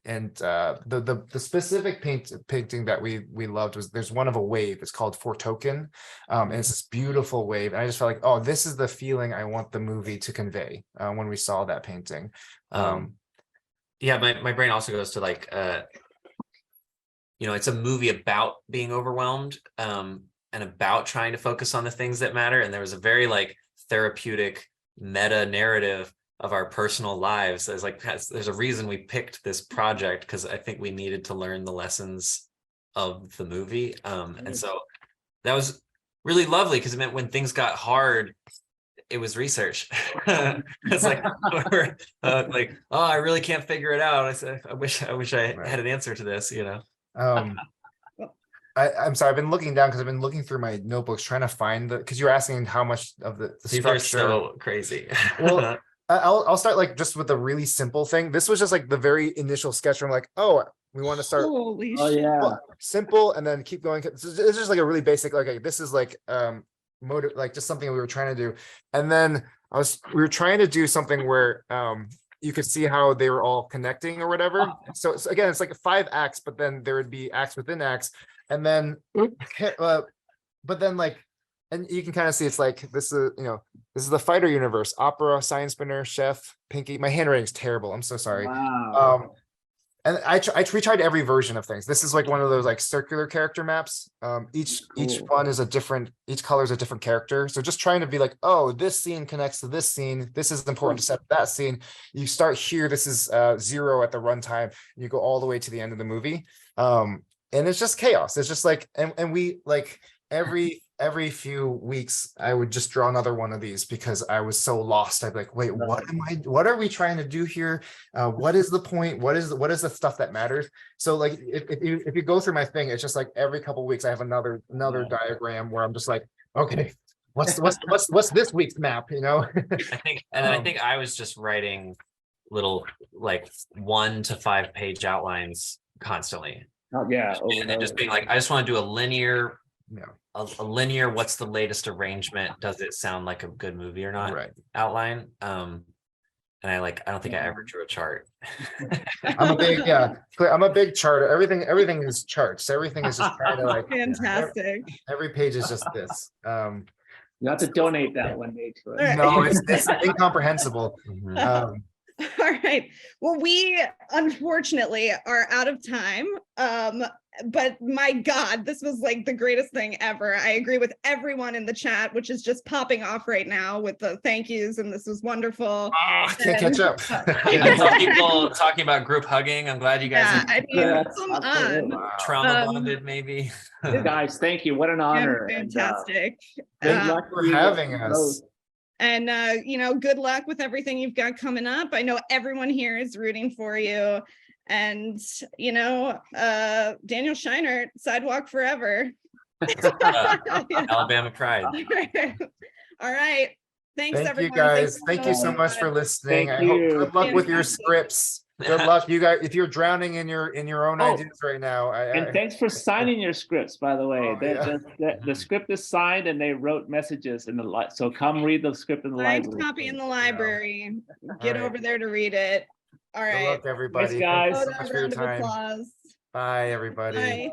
And the specific painting that we loved was, there's one of a wave. It's called For Token, and it's this beautiful wave. And I just felt like, oh, this is the feeling I want the movie to convey when we saw that painting. Yeah, my brain also goes to like, it's a movie about being overwhelmed and about trying to focus on the things that matter. And there was a very like therapeutic meta narrative of our personal lives. There's a reason we picked this project, because I think we needed to learn the lessons of the movie. And so that was really lovely, because it meant when things got hard, it was research. It's like, I really can't figure it out. I said, I wish I had an answer to this, I'm sorry, I've been looking down because I've been looking through my notebooks trying to find because you're asking how much of the These structure. are so crazy. Well, I'll start like just with a really simple thing. This was just like the very initial sketch where I'm like, oh, we want to start simple and then keep going. It's just like a really basic, okay, this is like motive, like just something we were trying to do. And then we were trying to do something where you could see how they were all connecting or whatever. So again, it's like 5 acts, but then there would be acts within acts. And then but then like, and you can kind of see it's like this is the fighter universe: opera, science spinner, chef, Pinky. My handwriting is terrible, I'm so sorry. Wow. And we tried every version of things. This is like one of those like circular character maps. Each one is each color is a different character. So just trying to be like, oh, this scene connects to this scene. This is important to set up that scene. You start here. This is 0 at the runtime. And you go all the way to the end of the movie. And it's just chaos. It's just like, and we like every few weeks I would just draw another one of these because I was so lost. I'd be like, wait, what are we trying to do here? What is the point? What is the stuff that matters? So like if you go through my thing, it's just like every couple of weeks I have another diagram where I'm just like, okay, what's this week's map, I think I was just writing little like 1 to 5 page outlines constantly. And just being like, I just want to do a linear, what's the latest arrangement? Does it sound like a good movie or not? Right. Outline. And I don't think I ever drew a chart. I'm a big charter. Everything is charts. Everything is just kind of like fantastic. Every page is just this. You have to donate that one day to it. No, it's incomprehensible. All right. Well, we unfortunately are out of time. But my God, this was like the greatest thing ever. I agree with everyone in the chat, which is just popping off right now with the thank yous. And this was wonderful. I can't catch up. People talking about group hugging. I'm glad you guys come on. Trauma bonded, maybe. Guys, thank you. What an honor. Fantastic. Thank you for having us. And, good luck with everything you've got coming up. I know everyone here is rooting for you. And, Daniel Scheinert, Sidewalk Forever. Alabama Pride. All right. Thanks, Thank you everyone. guys. for Thank you so showing much up. for listening. Thank I hope you. good luck with your Fantastic. scripts. Good luck, you guys. If you're drowning in your own Oh, ideas right now, And thanks for signing your scripts, by the way. Oh, yeah. The script is signed and they wrote messages in the light. So come read the script in the Signed library. copy in the library. Get right. over there to read it. All Good right. luck, everybody. guys. Thank you so much for your Round of time. applause. Bye, everybody. Bye.